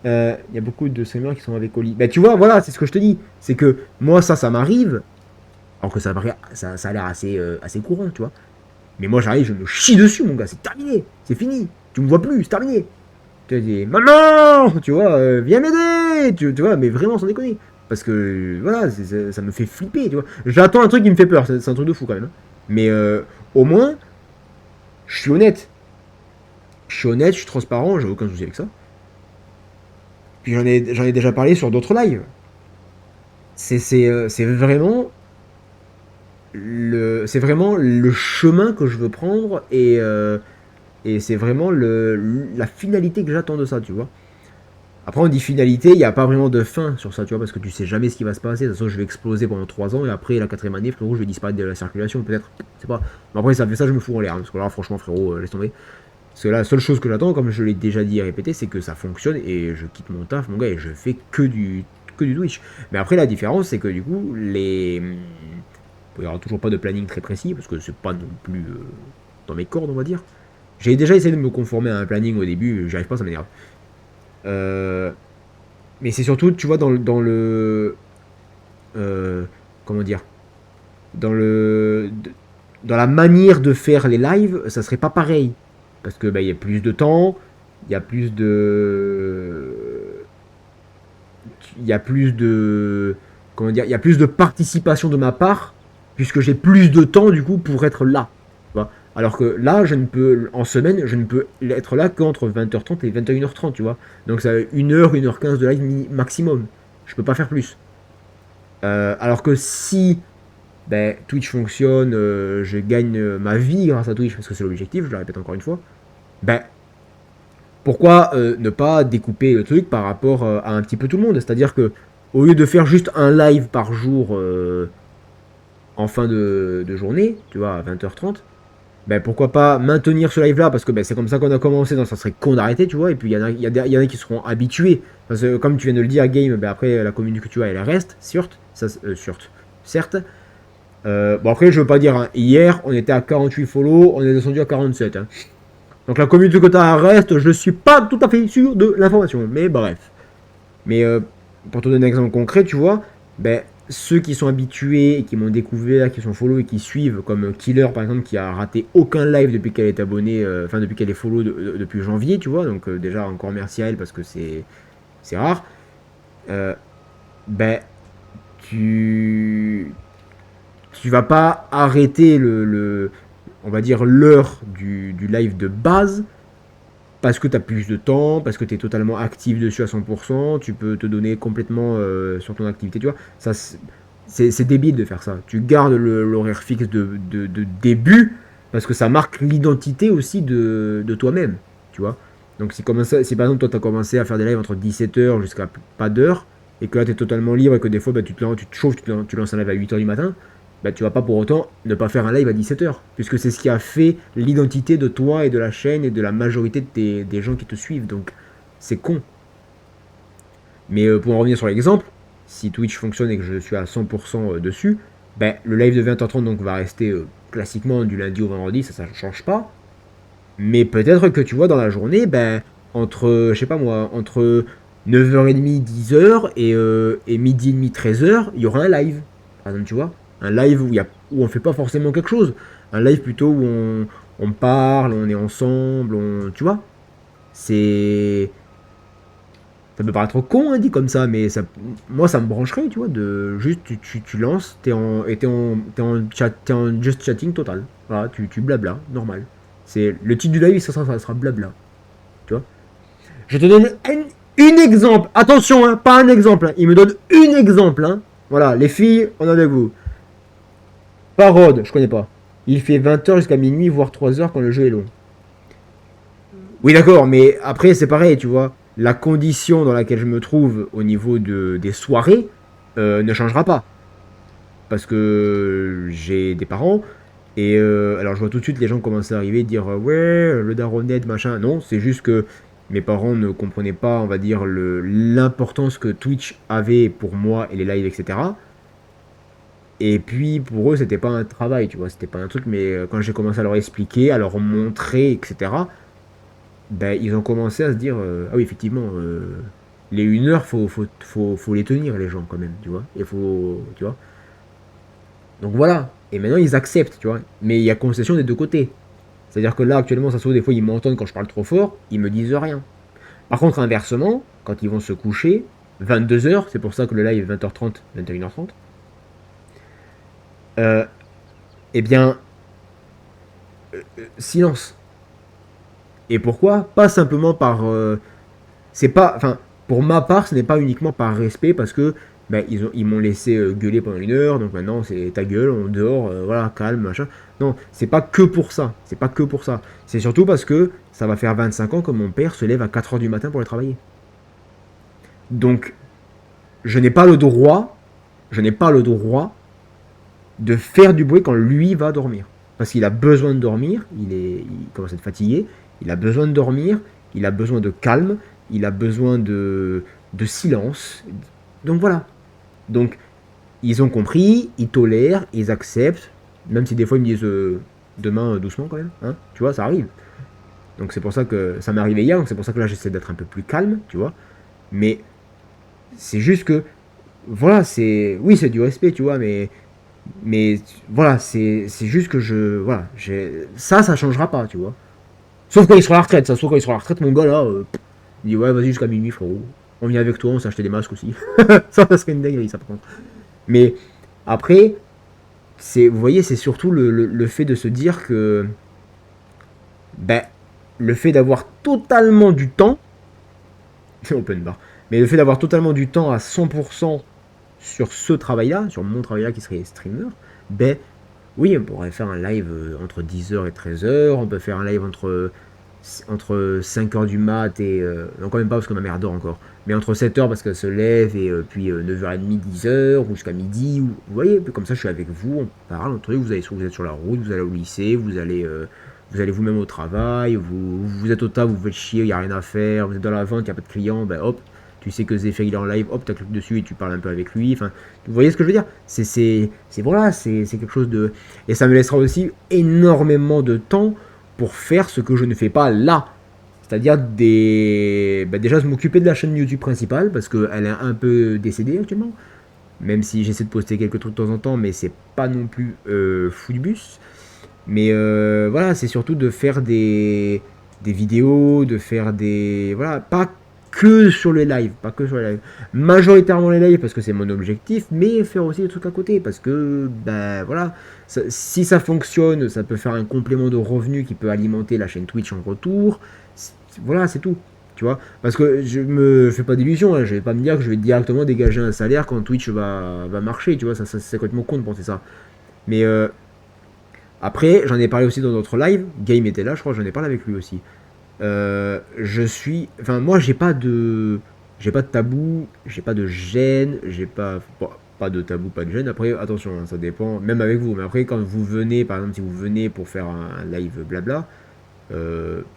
Il y a beaucoup de streamers qui sont avec Oli. Bah tu vois, voilà, c'est ce que je te dis. C'est que moi, ça m'arrive. Alors que ça a l'air assez courant, tu vois. Mais moi, j'arrive, je me chie dessus, mon gars. C'est terminé. C'est fini. Tu me vois plus, c'est terminé. Tu dis, maman, tu vois, viens m'aider. Tu vois, mais vraiment, sans déconner. Parce que, voilà, ça me fait flipper, tu vois. J'attends un truc qui me fait peur, c'est un truc de fou quand même. Hein. Mais au moins, je suis honnête. Je suis honnête, je suis transparent, j'ai aucun souci avec ça. Puis j'en ai déjà parlé sur d'autres lives. C'est vraiment le chemin que je veux prendre et c'est vraiment la finalité que j'attends de ça, tu vois. Après, on dit finalité, il n'y a pas vraiment de fin sur ça, tu vois, parce que tu sais jamais ce qui va se passer. De toute façon, je vais exploser pendant 3 ans et après, la 4ème année, frérot, je vais disparaître de la circulation, peut-être. C'est pas. Mais après, ça fait ça, je me fous en l'air. Hein, parce que là, franchement, frérot, laisse tomber. Parce que la seule chose que j'attends, comme je l'ai déjà dit et répété, c'est que ça fonctionne et je quitte mon taf, mon gars, et je fais que du Twitch. Mais après, la différence, c'est que du coup, il n'y aura toujours pas de planning très précis, parce que c'est pas non plus dans mes cordes, on va dire. J'ai déjà essayé de me conformer à un planning au début, j'y arrive pas, ça m'énerve. Mais c'est surtout, tu vois, dans le comment dire, dans dans la manière de faire les lives, ça serait pas pareil. Parce que bah, il y a plus de temps, il y a plus de. Il y a plus de. Comment dire, il y a plus de participation de ma part, puisque j'ai plus de temps du coup pour être là. Tu vois. Alors que là, en semaine, je ne peux être là qu'entre 20h30 et 21h30, tu vois. Donc ça 1h, 1h15 de live maximum. Je peux pas faire plus. Alors que si Twitch fonctionne, je gagne ma vie grâce à Twitch, parce que c'est l'objectif, je le répète encore une fois, pourquoi ne pas découper le truc par rapport à un petit peu tout le monde? C'est-à-dire que au lieu de faire juste un live par jour en fin de journée, tu vois, à 20h30, pourquoi pas maintenir ce live là, parce que c'est comme ça qu'on a commencé, donc ça serait con d'arrêter, tu vois, et puis il y en a qui seront habitués, parce que comme tu viens de le dire, Game, après la communauté que tu as, elle reste, certes. Bon après, je veux pas dire, hein, hier, on était à 48 follow, on est descendu à 47, hein. Donc la communauté que tu as reste, je suis pas tout à fait sûr de l'information, mais bref. Mais pour te donner un exemple concret, tu vois, ceux qui sont habitués et qui m'ont découvert, qui sont follow et qui suivent, comme Killer par exemple, qui a raté aucun live depuis qu'elle est abonnée, depuis qu'elle est follow depuis janvier, tu vois, donc déjà encore merci à elle parce que c'est rare. Tu vas pas arrêter on va dire l'heure du live de base parce que tu as plus de temps, parce que tu es totalement actif dessus à 100%, tu peux te donner complètement sur ton activité, tu vois. Ça, c'est débile de faire ça. Tu gardes l'horaire fixe de début, parce que ça marque l'identité aussi de toi-même, tu vois. Donc si par exemple toi tu as commencé à faire des lives entre 17h jusqu'à pas d'heure, et que là tu es totalement libre et que des fois tu te chauffes, tu lances un live à 8h du matin, tu vas pas pour autant ne pas faire un live à 17h, puisque c'est ce qui a fait l'identité de toi et de la chaîne et de la majorité des gens qui te suivent, donc c'est con. Mais pour en revenir sur l'exemple, si Twitch fonctionne et que je suis à 100% dessus, ben, le live de 20h30 donc, va rester classiquement du lundi au vendredi, ça ne change pas. Mais peut-être que tu vois, dans la journée, ben, entre, je sais pas moi, entre 9h30, 10h et midi et demi, 13h, il y aura un live. Par exemple, tu vois, un live où on fait pas forcément quelque chose. Un live plutôt où on parle, on est ensemble, tu vois. C'est. Ça peut paraître con, hein, dit comme ça, mais moi, ça me brancherait, tu vois, de juste, tu lances, t'es en just chatting total. Voilà, tu blabla, normal. C'est le titre du live, ça sera blabla, tu vois. Je te donne une exemple. Attention, hein, pas un exemple. Hein. Il me donne une exemple. Hein. Voilà, les filles, on est avec vous. Parode, je connais pas. Il fait 20h jusqu'à minuit, voire 3h quand le jeu est long. Oui, d'accord, mais après, c'est pareil, tu vois. La condition dans laquelle je me trouve au niveau des soirées ne changera pas. Parce que j'ai des parents. Et alors, je vois tout de suite les gens commencer à arriver, dire ouais, le daronnet, machin. Non, c'est juste que mes parents ne comprenaient pas, on va dire, l'importance que Twitch avait pour moi et les lives, etc. Et puis, pour eux, c'était pas un travail, tu vois. C'était pas un truc, mais quand j'ai commencé à leur expliquer, à leur montrer, etc., ben, ils ont commencé à se dire ah oui, effectivement, les 1 heure, faut les tenir, les gens, quand même, tu vois. Il faut, tu vois. Donc voilà. Et maintenant, ils acceptent, tu vois. Mais il y a concession des deux côtés. C'est-à-dire que là, actuellement, ça se trouve, des fois, ils m'entendent quand je parle trop fort, ils me disent rien. Par contre, inversement, quand ils vont se coucher, 22h, c'est pour ça que le live est 20h30, 21h30, euh, eh bien, silence. Et pourquoi? Pas simplement par c'est pas, enfin, pour ma part, ce n'est pas uniquement par respect parce que ben, ils m'ont laissé gueuler pendant 1 heure, donc maintenant c'est ta gueule, on dort, voilà, calme, machin. Non, c'est pas que pour ça, c'est pas que pour ça. C'est surtout parce que ça va faire 25 ans que mon père se lève à 4h du matin pour aller travailler. Donc, je n'ai pas le droit, je n'ai pas le droit de faire du bruit quand lui va dormir. Parce qu'il a besoin de dormir, il commence à être fatigué, il a besoin de dormir, il a besoin de calme, il a besoin de silence. Donc voilà. Donc, ils ont compris, ils tolèrent, ils acceptent, même si des fois ils me disent demain doucement quand même, hein, tu vois, ça arrive. Donc c'est pour ça que ça m'est arrivé hier, donc c'est pour ça que là j'essaie d'être un peu plus calme, tu vois. Mais c'est juste que, voilà, oui, c'est du respect, tu vois, mais voilà, c'est juste que voilà, ça changera pas, tu vois. Sauf quand il sera à la retraite, ça, sauf quand il sera à la retraite, mon gars là, il dit ouais, vas-y jusqu'à minuit, frérot. On vient avec toi, on s'est acheté des masques aussi. Ça serait une dinguerie, ça par contre. Mais après, vous voyez, c'est surtout le fait de se dire que, ben, le fait d'avoir totalement du temps, c'est open bar, mais le fait d'avoir totalement du temps à 100% sur ce travail-là, sur mon travail-là qui serait streamer, ben, oui, on pourrait faire un live entre 10h et 13h, on peut faire un live entre 5h du mat et... non, quand même pas parce que ma mère dort encore. Mais entre 7h parce qu'elle se lève et puis 9h30, 10h, ou jusqu'à midi. Vous voyez, comme ça je suis avec vous, on parle, un truc, vous êtes sur la route, vous allez au lycée, vous allez vous-même au travail, vous êtes au taf, vous faites chier, il n'y a rien à faire, vous êtes dans la vente, il n'y a pas de client, ben hop, tu sais que Zephyr il est en live, hop, tu cliques dessus et tu parles un peu avec lui. Enfin, vous voyez ce que je veux dire? Voilà, c'est quelque chose de... Et ça me laissera aussi énormément de temps pour faire ce que je ne fais pas là. C'est-à-dire déjà m'occuper de la chaîne YouTube principale, parce qu'elle est un peu décédée actuellement. Même si j'essaie de poster quelques trucs de temps en temps, mais c'est pas non plus fou du bus. Mais voilà, c'est surtout de faire des vidéos, de faire des... Voilà, pas que sur les lives, pas que sur les lives. Majoritairement les lives parce que c'est mon objectif, mais faire aussi des trucs à côté parce que, ben voilà, si ça fonctionne, ça peut faire un complément de revenu qui peut alimenter la chaîne Twitch en retour. Voilà, c'est tout. Tu vois, parce que je me fais pas d'illusions, hein, je vais pas me dire que je vais directement dégager un salaire quand Twitch va marcher, tu vois, ça c'est complètement con de penser ça. Mais après, j'en ai parlé aussi dans notre live, Game était là, je crois, j'en ai parlé avec lui aussi. Enfin, moi, j'ai pas de tabou, j'ai pas de gêne, j'ai pas de tabou, pas de gêne. Après, attention, hein, ça dépend, même avec vous. Mais après, quand vous venez, par exemple, si vous venez pour faire un live blabla,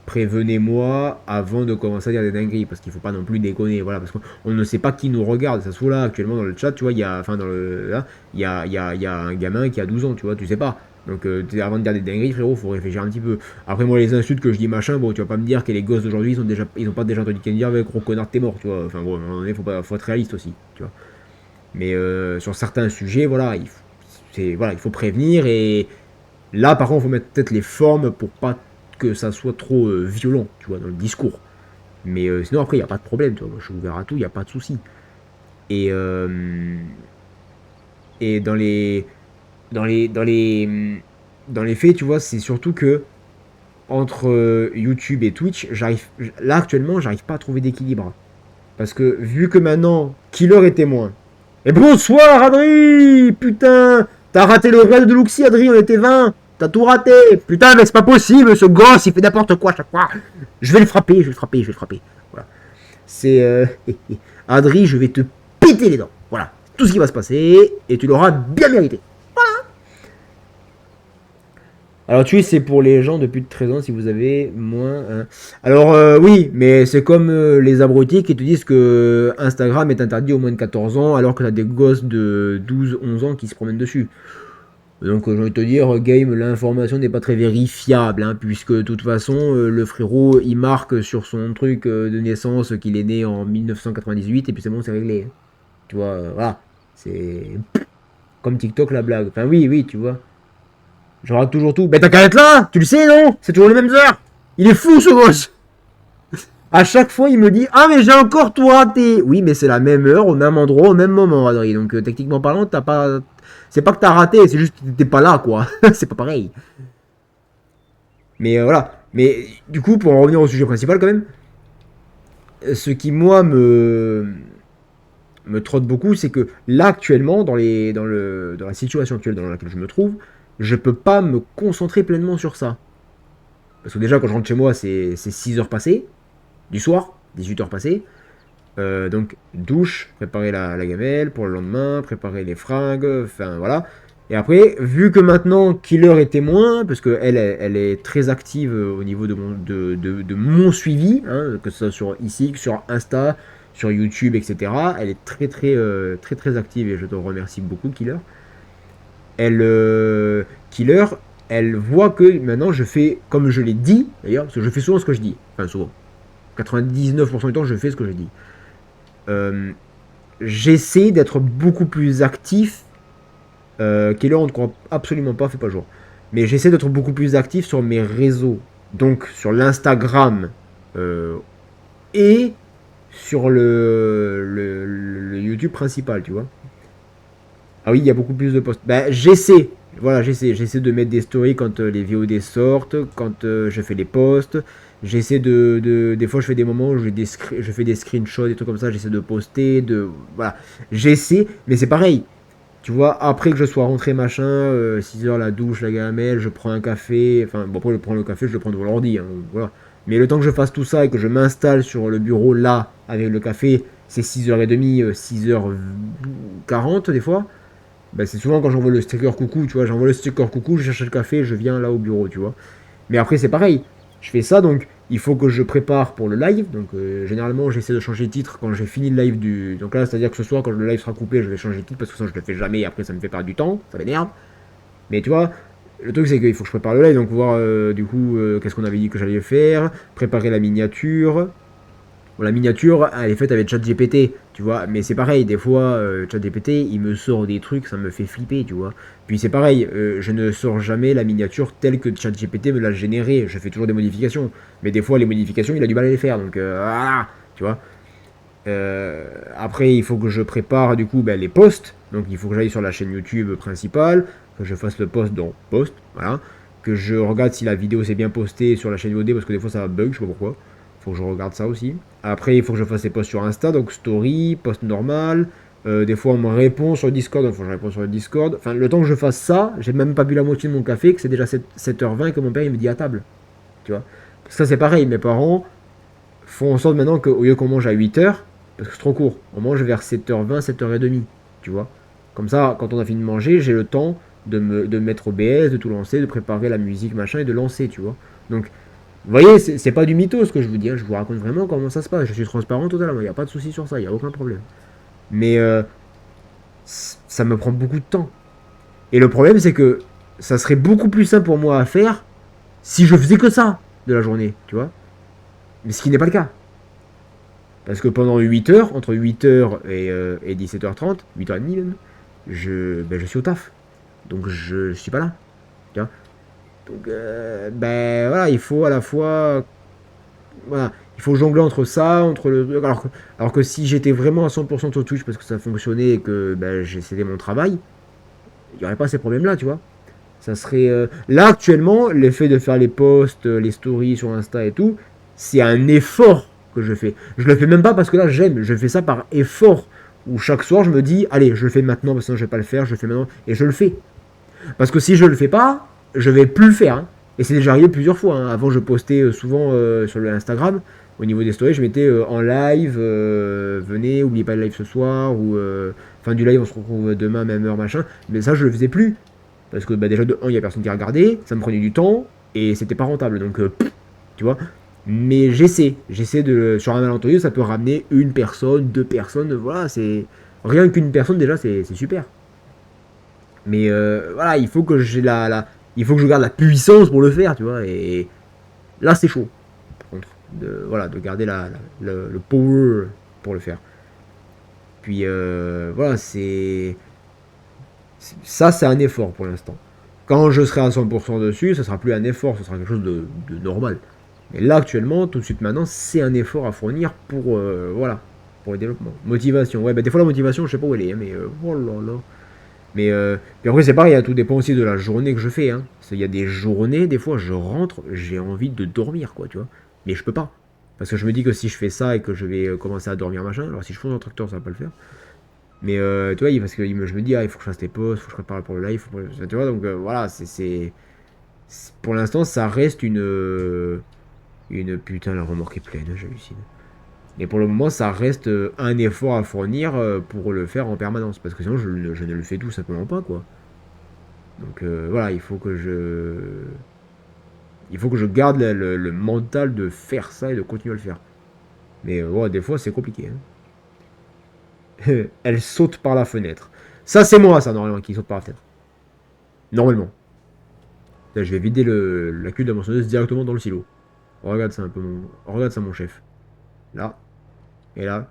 prévenez-moi avant de commencer à dire des dingueries, parce qu'il faut pas non plus déconner, voilà, parce qu'on ne sait pas qui nous regarde. Ça se trouve là, actuellement dans le chat, tu vois, il y a, enfin dans le, là, il y a un gamin qui a 12 ans, tu vois, tu sais pas. Donc avant de dire des dingueries, frérot, faut réfléchir un petit peu. Après moi, les insultes que je dis machin, bon, tu vas pas me dire que les gosses d'aujourd'hui, ils ont pas déjà entendu quelqu'un dire avec gros connard t'es mort, tu vois. Enfin bon, à un moment donné, faut être réaliste aussi, tu vois. Mais sur certains sujets, voilà, voilà, il faut prévenir. Et là, par contre, il faut mettre peut-être les formes pour pas que ça soit trop violent, tu vois, dans le discours. Mais sinon, après, il n'y a pas de problème, tu vois. Moi, je suis ouvert à tout, il n'y a pas de souci. Et, et dans les faits, tu vois, c'est surtout que entre YouTube et Twitch, là actuellement, j'arrive pas à trouver d'équilibre. Parce que vu que maintenant, Killer est témoin. Et bonsoir Adri. Putain, t'as raté le raid de Luxi, Adri, on était 20. T'as tout raté. Putain, mais c'est pas possible, ce gosse, il fait n'importe quoi à chaque fois. Je vais le frapper, je vais le frapper, je vais le frapper. Voilà. C'est... Adri, je vais te péter les dents. Voilà. Tout ce qui va se passer, et tu l'auras bien mérité. Alors Twitch c'est pour les gens de plus de 13 ans si vous avez moins... hein. Alors oui, mais c'est comme les abrutis qui te disent que Instagram est interdit aux moins de 14 ans alors que t'as des gosses de 12-11 ans qui se promènent dessus. Donc j'ai envie de te dire, Game, l'information n'est pas très vérifiable, hein, puisque de toute façon, le frérot, il marque sur son truc de naissance qu'il est né en 1998 et puis c'est bon, c'est réglé. Hein. Tu vois, voilà. C'est comme TikTok la blague. Enfin oui, oui, tu vois. Je rate toujours tout. Mais t'as qu'à être là. Tu le sais, non? C'est toujours les mêmes heures. Il est fou, ce gosse. À chaque fois, il me dit ah, mais j'ai encore tout raté. Oui, mais c'est la même heure, au même endroit, au même moment, Adri. Donc, techniquement parlant, t'as pas. C'est pas que t'as raté, c'est juste que t'étais pas là, quoi. C'est pas pareil. Mais voilà. Mais du coup, pour en revenir au sujet principal, quand même, ce qui, moi, me trotte beaucoup, c'est que là, actuellement, dans la situation actuelle dans laquelle je me trouve, je peux pas me concentrer pleinement sur ça. Parce que déjà, quand je rentre chez moi, c'est 6 heures passées, du soir, 18 heures passées. Donc, douche, préparer la gamelle pour le lendemain, préparer les fringues, enfin voilà. Et après, vu que maintenant Killer est témoin, parce qu'elle elle est très active au niveau de mon suivi, hein, que ce soit sur ici, sur Insta, sur YouTube, etc. Elle est très active et je te remercie beaucoup, Killer. Elle, Killer, elle voit que maintenant je fais, comme je l'ai dit d'ailleurs, parce que je fais souvent ce que je dis, enfin souvent, 99% du temps je fais ce que je dis. Euh, J'essaie d'être beaucoup plus actif. Killer, on ne croit absolument pas, fait pas jour. Mais j'essaie d'être beaucoup plus actif sur mes réseaux. Donc sur l'Instagram et sur le YouTube principal, tu vois. Ah oui, il y a beaucoup plus de posts. Ben, j'essaie. Voilà, j'essaie de mettre des stories quand les VOD sortent, quand je fais les posts. J'essaie des fois, je fais des moments où je fais des screenshots, des trucs comme ça. J'essaie de poster, voilà. J'essaie, mais c'est pareil. Tu vois, après que je sois rentré, machin, 6 heures la douche, la gamelle, je prends un café. Enfin, bon, après, je prends le café, je le prends devant l'ordi. Hein, voilà. Mais le temps que je fasse tout ça et que je m'installe sur le bureau là, avec le café, c'est 6h30, 6h40 des fois. Bah, c'est souvent quand j'envoie le sticker coucou, tu vois, j'envoie le sticker coucou, je cherche le café, je viens là au bureau, tu vois. Mais après c'est pareil, je fais ça, donc il faut que je prépare pour le live, donc généralement j'essaie de changer de titre quand j'ai fini le live du... Donc là, c'est-à-dire que ce soir, quand le live sera coupé, je vais changer de titre, parce que ça je le fais jamais, et après ça me fait perdre du temps, ça m'énerve. Mais tu vois, le truc c'est qu'il faut que je prépare le live, donc voir du coup qu'est-ce qu'on avait dit que j'allais faire, préparer la miniature, bon, la miniature, elle est faite avec ChatGPT, tu vois. Mais c'est pareil, des fois, ChatGPT, il me sort des trucs, ça me fait flipper, tu vois. Puis c'est pareil, je ne sors jamais la miniature telle que ChatGPT me l'a générée. Je fais toujours des modifications. Mais des fois, les modifications, il a du mal à les faire. Donc, voilà, tu vois. Après, il faut que je prépare, du coup, ben, les posts. Donc, il faut que j'aille sur la chaîne YouTube principale, que je fasse le post dans post, voilà. Que je regarde si la vidéo s'est bien postée sur la chaîne VOD, parce que des fois, ça bug, je sais pas pourquoi. Faut que je regarde ça aussi. Après, il faut que je fasse les posts sur Insta, donc story, post normal. Des fois, on me répond sur le Discord, donc il faut que je réponde sur le Discord. Enfin, le temps que je fasse ça, j'ai même pas bu la moitié de mon café, que c'est déjà 7h20 et que mon père il me dit à table. Tu vois. Ça, c'est pareil, mes parents font en sorte maintenant qu'au lieu qu'on mange à 8h, parce que c'est trop court, on mange vers 7h20, 7h30. Tu vois. Comme ça, quand on a fini de manger, j'ai le temps de me mettre au BS, de tout lancer, de préparer la musique, machin, et de lancer, tu vois. Donc, Vous voyez, c'est pas du mytho ce que je vous dis, hein. Je vous raconte vraiment comment ça se passe. Je suis transparent totalement, il n'y a pas de souci sur ça, il n'y a aucun problème. Mais ça me prend beaucoup de temps. Et le problème, c'est que ça serait beaucoup plus simple pour moi à faire si je faisais que ça de la journée, tu vois. Mais ce qui n'est pas le cas. Parce que pendant 8 heures, entre 8 heures et 17h30, 8h30 même, je suis au taf. Donc je suis pas là. Tu vois. Donc ben voilà, il faut à la fois. Voilà, il faut jongler entre ça, entre le. Alors que si j'étais vraiment à 100% sur Twitch parce que ça fonctionnait et que ben, c'était mon travail, il n'y aurait pas ces problèmes-là, tu vois. Ça serait. Là actuellement, l'effet de faire les posts, les stories sur Insta et tout, c'est un effort que je fais. Je le fais même pas parce que là j'aime, je fais ça par effort. Où chaque soir je me dis, allez, je le fais maintenant parce que sinon je vais pas le faire, je le fais maintenant et je le fais. Parce que si je le fais pas, je vais plus le faire, hein. Et c'est déjà arrivé plusieurs fois, hein. Avant je postais souvent sur le Instagram. Au niveau des stories, je mettais en live, venez, oubliez pas le live ce soir, ou fin du live, on se retrouve demain, même heure, machin. Mais ça, je le faisais plus. Parce que bah, déjà, de 1, il n'y a personne qui regardait, ça me prenait du temps, et c'était pas rentable. Donc, tu vois. Mais j'essaie de. Sur un malentendu, ça peut ramener une personne, 2 personnes, voilà, c'est. Rien qu'une personne, déjà, c'est super. Mais voilà, il faut que j'ai il faut que je garde la puissance pour le faire, tu vois. Et là, c'est chaud, par contre. Voilà, de garder le power pour le faire. Puis voilà, ça, c'est un effort pour l'instant. Quand je serai à 100% dessus, ça sera plus un effort, ce sera quelque chose de normal. Mais là, actuellement, tout de suite maintenant, c'est un effort à fournir pour, voilà, pour le développement. Motivation, ouais, bah des fois la motivation, je sais pas où elle est, hein, mais oh là là. Mais puis après, c'est pareil, hein, tout dépend aussi de la journée que je fais. Hein. Il y a des journées, des fois, je rentre, j'ai envie de dormir, quoi, tu vois. Mais je peux pas. Parce que je me dis que si je fais ça et que je vais commencer à dormir, machin, alors si je fonce dans le tracteur, ça va pas le faire. Mais tu vois, parce que je me dis, ah, il faut que je fasse tes posts, il faut que je prépare pour le live, tu vois, donc voilà, pour l'instant, ça reste une. Putain, la remorque est pleine, j'hallucine. Mais pour le moment, ça reste un effort à fournir pour le faire en permanence. Parce que sinon, je ne le fais tout simplement pas, quoi. Donc voilà, il faut que je garde le mental de faire ça et de continuer à le faire. Mais ouais, des fois, c'est compliqué. Hein. Elle saute par la fenêtre. Ça, c'est moi, ça, normalement, qui saute par la fenêtre. Normalement. Là, je vais vider la queue de la moissonneuse directement dans le silo. Regarde ça un peu, regarde ça, mon chef. Là. Et là.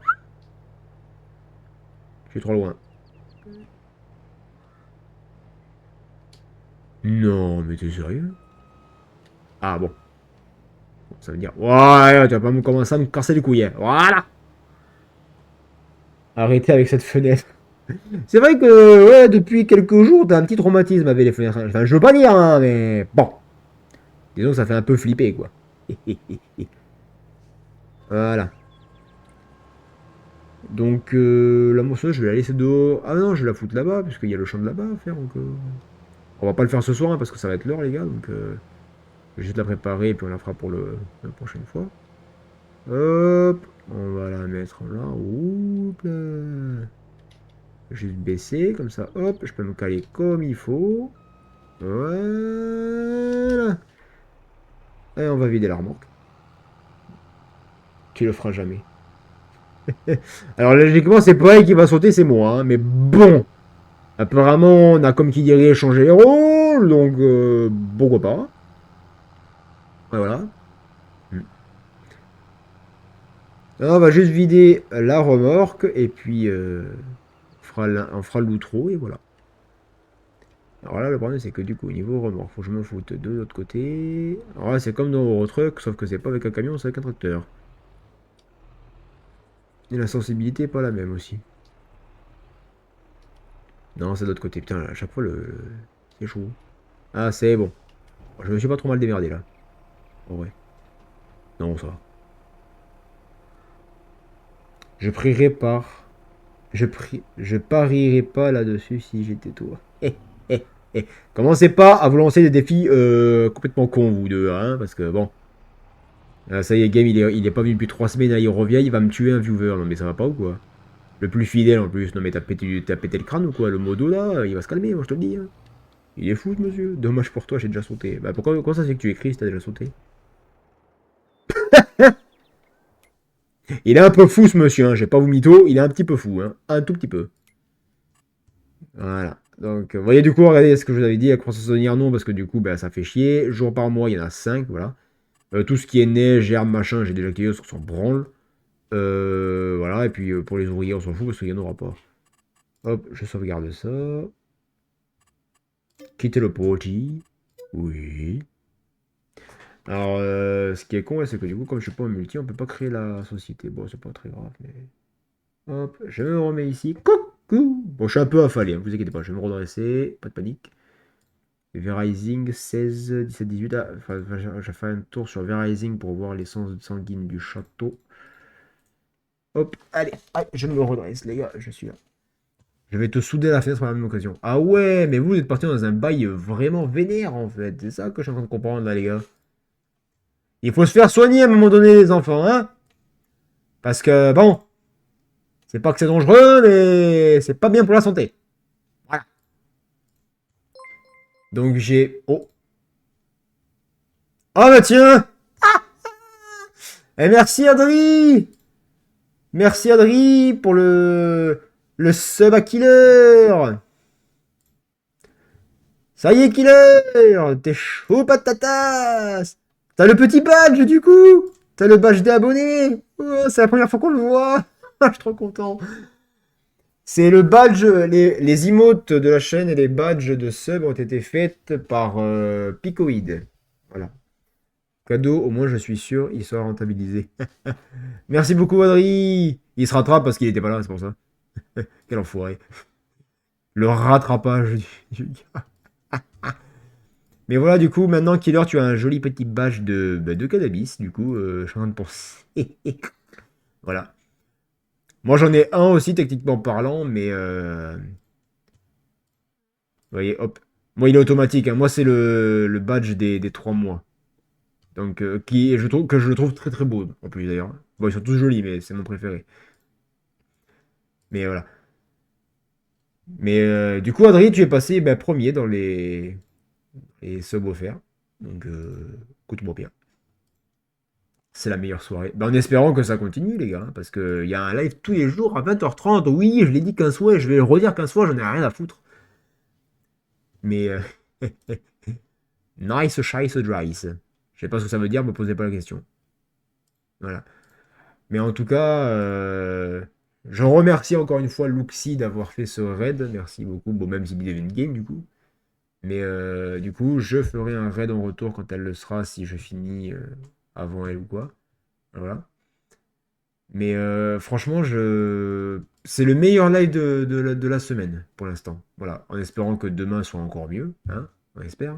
Je suis trop loin. Non, mais t'es sérieux? Ah bon. Ça veut dire. Ouais, tu vas pas me commencer à me casser les couilles. Hein. Voilà. Arrêtez avec cette fenêtre. C'est vrai que ouais, depuis quelques jours, t'as un petit traumatisme avec les fenêtres. Enfin, je veux pas dire, hein, mais bon. Disons que ça fait un peu flipper, quoi. Voilà. Donc, la moissonneuse, je vais la laisser dehors. Ah non, je vais la foutre là-bas, puisqu'il y a le champ de là-bas à faire. Donc, on va pas le faire ce soir, hein, parce que ça va être l'heure, les gars. Donc, je vais juste la préparer, et puis on la fera pour la prochaine fois. Hop, on va la mettre là. Oups là. Juste baisser, comme ça, hop, je peux me caler comme il faut. Voilà. Et on va vider la remorque. Tu le feras jamais. Alors logiquement, c'est pas elle qui va sauter, c'est moi. Hein, mais bon. Apparemment, on a comme qui dirait changé les rôles, donc pourquoi pas. Ouais, voilà. Alors, on va juste vider la remorque et puis on fera l'outro et voilà. Alors là, le problème, c'est que du coup, au niveau remorque, faut que je me foute de l'autre côté. Alors là, c'est comme dans Eurotruck, sauf que c'est pas avec un camion, c'est avec un tracteur. Et la sensibilité est pas la même aussi. Non, c'est de l'autre côté. Putain, à chaque fois, c'est chaud. Ah, c'est bon. Je me suis pas trop mal démerdé là. En vrai. Non, ça va. Je prierai par. Je parierai pas là-dessus si j'étais toi. Commencez pas à vous lancer des défis complètement cons, vous deux, hein, parce que bon. Ça y est, game, il est pas venu depuis 3 semaines, là, il revient, il va me tuer un viewer. Non, mais ça va pas ou quoi? Le plus fidèle en plus. Non, mais t'as pété le crâne ou quoi? Le modo là, il va se calmer, moi je te le dis. Hein. Il est fou, ce monsieur. Dommage pour toi, j'ai déjà sauté. Bah, pourquoi ça fait que tu écris si t'as déjà sauté? Il est un peu fou ce monsieur, hein. Je vais pas vous mytho, il est un petit peu fou, hein. Un tout petit peu. Voilà. Donc, vous voyez, du coup, regardez ce que je vous avais dit, la croissance saisonnière, non, parce que du coup, ben, ça fait chier. Jour par mois, il y en a 5, voilà. Tout ce qui est neige, herbe, machin, j'ai déjà activé sur son branle. Voilà, et puis pour les ouvriers, on s'en fout parce qu'il n'y en aura pas. Hop, je sauvegarde ça. Quitter le projet. Oui. Alors, ce qui est con, c'est que du coup, comme je suis pas en multi, on peut pas créer la société. Bon, c'est pas très grave, mais... Hop, je me remets ici. Coucou. Bon, je suis un peu affalé, hein, vous inquiétez pas, je vais me redresser, pas de panique. Verizing 16, 17, 18. Ah, enfin, j'ai fait un tour sur Verizing pour voir l'essence sanguine du château. Hop, allez, je me redresse, les gars, je suis là. Je vais te souder à la fenêtre par la même occasion. Ah ouais, mais vous êtes parti dans un bail vraiment vénère, en fait. C'est ça que je suis en train de comprendre, là, les gars. Il faut se faire soigner à un moment donné, les enfants, hein. Parce que, bon, c'est pas que c'est dangereux, mais c'est pas bien pour la santé. Voilà. Donc j'ai... Oh. Oh bah tiens. Et merci Adri. Merci Adri pour le sub à killer. Ça y est killer. T'es chaud patatas. T'as le petit badge du coup. T'as le badge des abonnés. Oh, c'est la première fois qu'on le voit. Je suis trop content. C'est le badge, les emotes de la chaîne et les badges de sub ont été faites par Picoid. Voilà. Cadeau, au moins je suis sûr, il sera rentabilisé. Merci beaucoup Adri. Il se rattrape parce qu'il était pas là, c'est pour ça. Quel enfoiré. Le rattrapage du gars. Mais voilà, du coup, maintenant Killer, tu as un joli petit badge de cannabis. Du coup, je suis en train de penser. Voilà. Moi j'en ai un aussi techniquement parlant, mais vous voyez, hop. Moi, il est automatique, hein. Moi, c'est le badge des 3 mois. Donc, je trouve, que je le trouve très très beau, en plus d'ailleurs. Bon, ils sont tous jolis, mais c'est mon préféré. Mais voilà. Mais du coup, Adrien, tu es passé ben, premier dans les subs offerts. Donc, écoute-moi bien. C'est la meilleure soirée. Ben, en espérant que ça continue, les gars. Hein, parce qu'il y a un live tous les jours à 20h30. Oui, je l'ai dit 15 fois et je vais le redire 15 fois, j'en ai rien à foutre. Mais, nice, scheiße, dries. Je sais pas ce que ça veut dire, me posez pas la question. Voilà. Mais en tout cas, je remercie encore une fois Luxi d'avoir fait ce raid. Merci beaucoup. Bon, même s'il est une game du coup. Mais du coup, je ferai un raid en retour quand elle le sera, si je finis avant elle ou quoi. Voilà. Mais franchement, c'est le meilleur live de la semaine pour l'instant. Voilà. En espérant que demain soit encore mieux. Hein, on espère.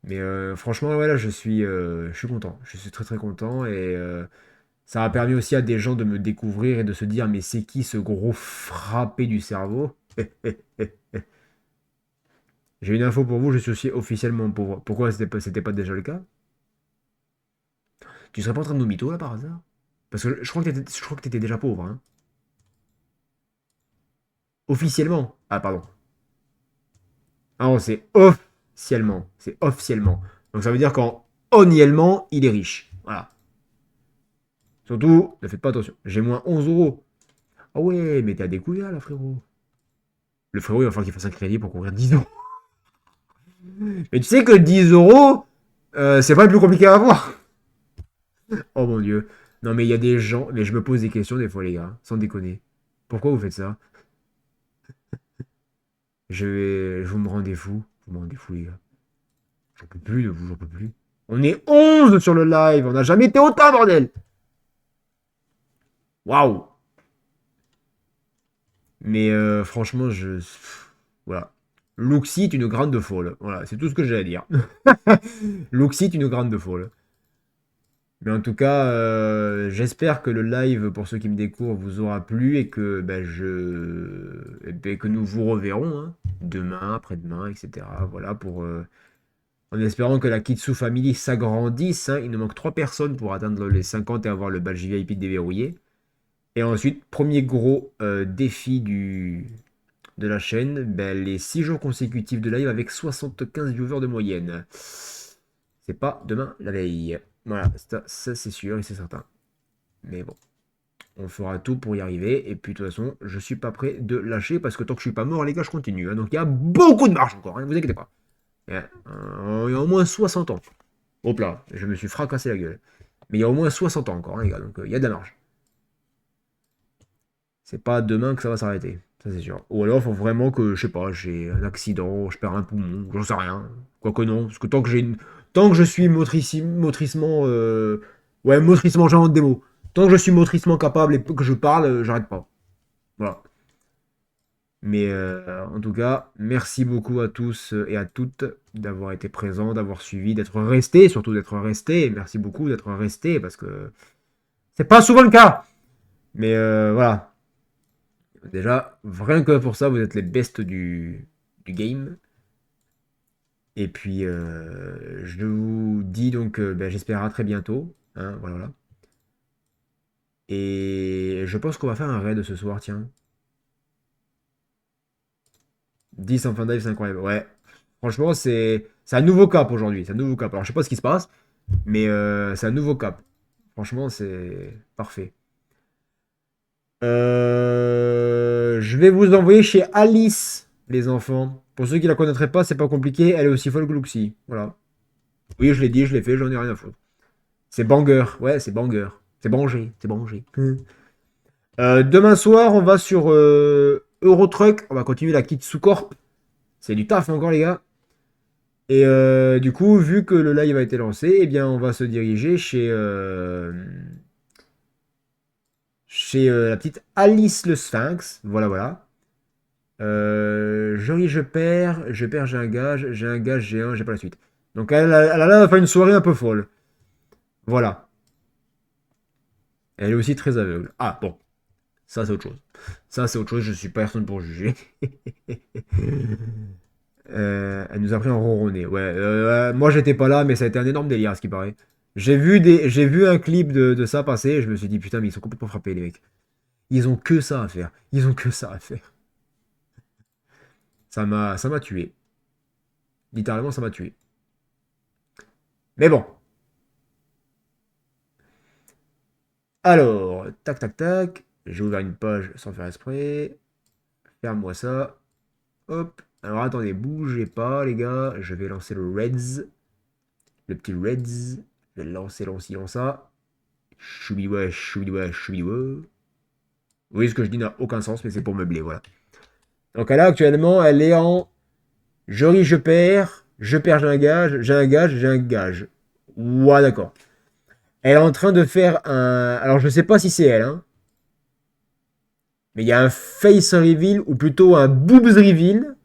Mais franchement, ouais, là, je suis content. Je suis très très content. Et ça a permis aussi à des gens de me découvrir et de se dire, mais c'est qui ce gros frappé du cerveau? J'ai une info pour vous, je suis aussi officiellement pauvre. Pourquoi c'était pas déjà le cas? Tu serais pas en train de nous mytho là par hasard? Parce que je crois que t'étais déjà pauvre, hein. Officiellement. Ah, pardon. Ah non, c'est officiellement. C'est officiellement. Donc ça veut dire qu'en oniellement, il est riche. Voilà. Surtout, ne faites pas attention. J'ai moins 11 euros. Ah ouais, mais t'es à découvert là, frérot. Le frérot, il va falloir qu'il fasse un crédit pour couvrir 10 euros. Mais tu sais que 10 euros, c'est pas le plus compliqué à avoir. Oh mon dieu. Non, mais il y a des gens. Mais je me pose des questions des fois, les gars. Sans déconner. Pourquoi vous faites ça? Vous me rendez fou. Vous me rendez fou, les gars. J'en peux plus de vous, j'en peux plus. On est 11 sur le live. On n'a jamais été autant, bordel. Waouh. Mais franchement, voilà. Luxi est une grande folle. Voilà, c'est tout ce que j'ai à dire. Luxi est une grande folle. Mais en tout cas, j'espère que le live, pour ceux qui me découvrent, vous aura plu et que, ben, que nous vous reverrons hein, demain, après-demain, etc. Voilà, en espérant que la Kitsu Family s'agrandisse. Hein. Il nous manque 3 personnes pour atteindre les 50 et avoir le badge VIP déverrouillé. Et ensuite, premier gros défi de la chaîne, ben, les 6 jours consécutifs de live avec 75 viewers de moyenne. C'est pas demain la veille. Voilà, ça c'est sûr et c'est certain. Mais bon, on fera tout pour y arriver. Et puis de toute façon, je suis pas prêt de lâcher parce que tant que je suis pas mort, les gars, je continue. Hein. Donc il y a beaucoup de marge encore, ne vous inquiétez pas. Il y a au moins 60 ans. Hop là, je me suis fracassé la gueule. Mais il y a au moins 60 ans encore, hein, les gars, donc il y a de la marge. C'est pas demain que ça va s'arrêter, ça c'est sûr. Ou alors, il faut vraiment que, je sais pas, j'ai un accident, je perds un poumon, j'en sais rien. Quoique non, parce que tant que je suis motricement... Ouais, motricement, j'invente des mots. Tant que je suis motricement capable et que je parle, j'arrête pas. Voilà. Mais en tout cas, merci beaucoup à tous et à toutes d'avoir été présents, d'avoir suivi, d'être restés, surtout d'être restés. Merci beaucoup d'être restés parce que c'est pas souvent le cas. Mais voilà. Déjà, rien que pour ça, vous êtes les bestes du game. Et puis, je vous dis donc, ben, j'espère à très bientôt. Hein, voilà, voilà. Et je pense qu'on va faire un raid ce soir, tiens. 10 en fin de live, c'est incroyable. Ouais. Franchement, c'est un nouveau cap aujourd'hui. C'est un nouveau cap. Alors, je sais pas ce qui se passe, mais c'est un nouveau cap. Franchement, c'est parfait. Je vais vous envoyer chez Alice, les enfants. Pour ceux qui la connaîtraient pas, c'est pas compliqué. Elle est aussi folle que Luxi. Voilà. Oui, je l'ai dit, je l'ai fait, j'en ai rien à foutre. C'est banger. Ouais, c'est banger. C'est bangé. C'est bangé. Demain soir, on va sur Eurotruck. On va continuer la Kitsu Corp. C'est du taf encore, les gars. Et du coup, vu que le live a été lancé, eh bien, on va se diriger chez la petite Alice le Sphinx. Voilà, voilà. Je perds, j'ai un gage, j'ai un, j'ai pas la suite. Donc elle a l'air de faire une soirée un peu folle. Voilà. Elle est aussi très aveugle. Ah, bon. Ça, c'est autre chose. Ça, c'est autre chose, je suis pas personne pour juger. Elle nous a pris en ronronné. Ouais, moi j'étais pas là, mais ça a été un énorme délire, à ce qui paraît. J'ai vu un clip de ça passer, et je me suis dit, putain, mais ils sont complètement frappés, les mecs. Ils ont que ça à faire. Ils ont que ça à faire. Ça m'a tué. Littéralement, ça m'a tué. Mais bon. Alors, tac, tac, tac. J'ai ouvert une page sans faire exprès. Ferme-moi ça. Hop. Alors, attendez, bougez pas, les gars. Je vais lancer le Reds. Le petit Reds. Je vais le lancer, ça. Choubi-ouais, choubi-ouais, choubi-ouais. Oui, ce que je dis n'a aucun sens, mais c'est pour meubler, voilà. Donc là, actuellement, elle est en... Je ris, je perds, j'ai un gage, j'ai un gage, j'ai un gage. Ouais, d'accord. Elle est en train de faire un... Alors, je sais pas si c'est elle, hein. Mais il y a un face reveal, ou plutôt un boobs reveal.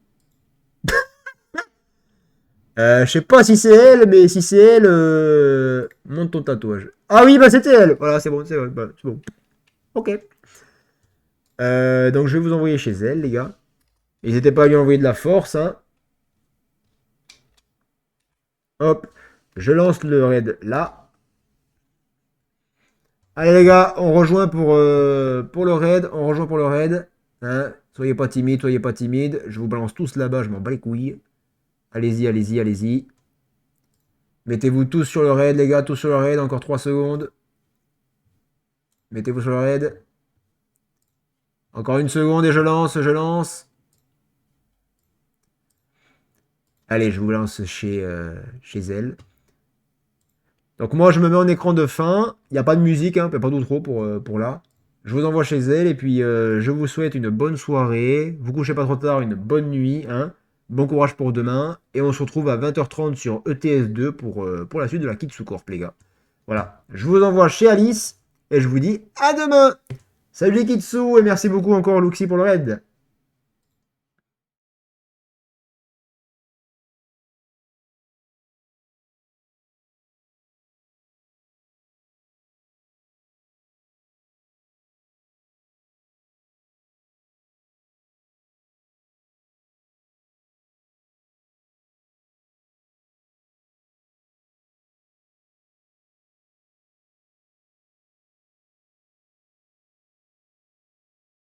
Je sais pas si c'est elle, mais si c'est elle, monte ton tatouage. Ah oui, bah c'était elle. Voilà, c'est bon, bah, c'est bon. Ok. Donc je vais vous envoyer chez elle, les gars. N'hésitez pas à lui envoyer de la force, hein. Hop, je lance le raid là. Allez les gars, on rejoint pour le raid. On rejoint pour le raid. Hein. Soyez pas timide, soyez pas timide. Je vous balance tous là-bas, je m'en bats les couilles. Allez-y, allez-y, allez-y. Mettez-vous tous sur le raid, les gars, tous sur le raid. Encore 3 secondes. Mettez-vous sur le raid. Encore une seconde et je lance, je lance. Allez, je vous lance chez elle. Donc moi, je me mets en écran de fin. Il n'y a pas de musique, hein, il n'y a pas d'outro pour là. Je vous envoie chez elle et puis je vous souhaite une bonne soirée. Vous couchez pas trop tard, une bonne nuit. Hein. Bon courage pour demain. Et on se retrouve à 20h30 sur ETS2 pour la suite de la Kitsu Corp, les gars. Voilà. Je vous envoie chez Alice et je vous dis à demain. Salut les Kitsu et merci beaucoup encore Luxi pour le raid.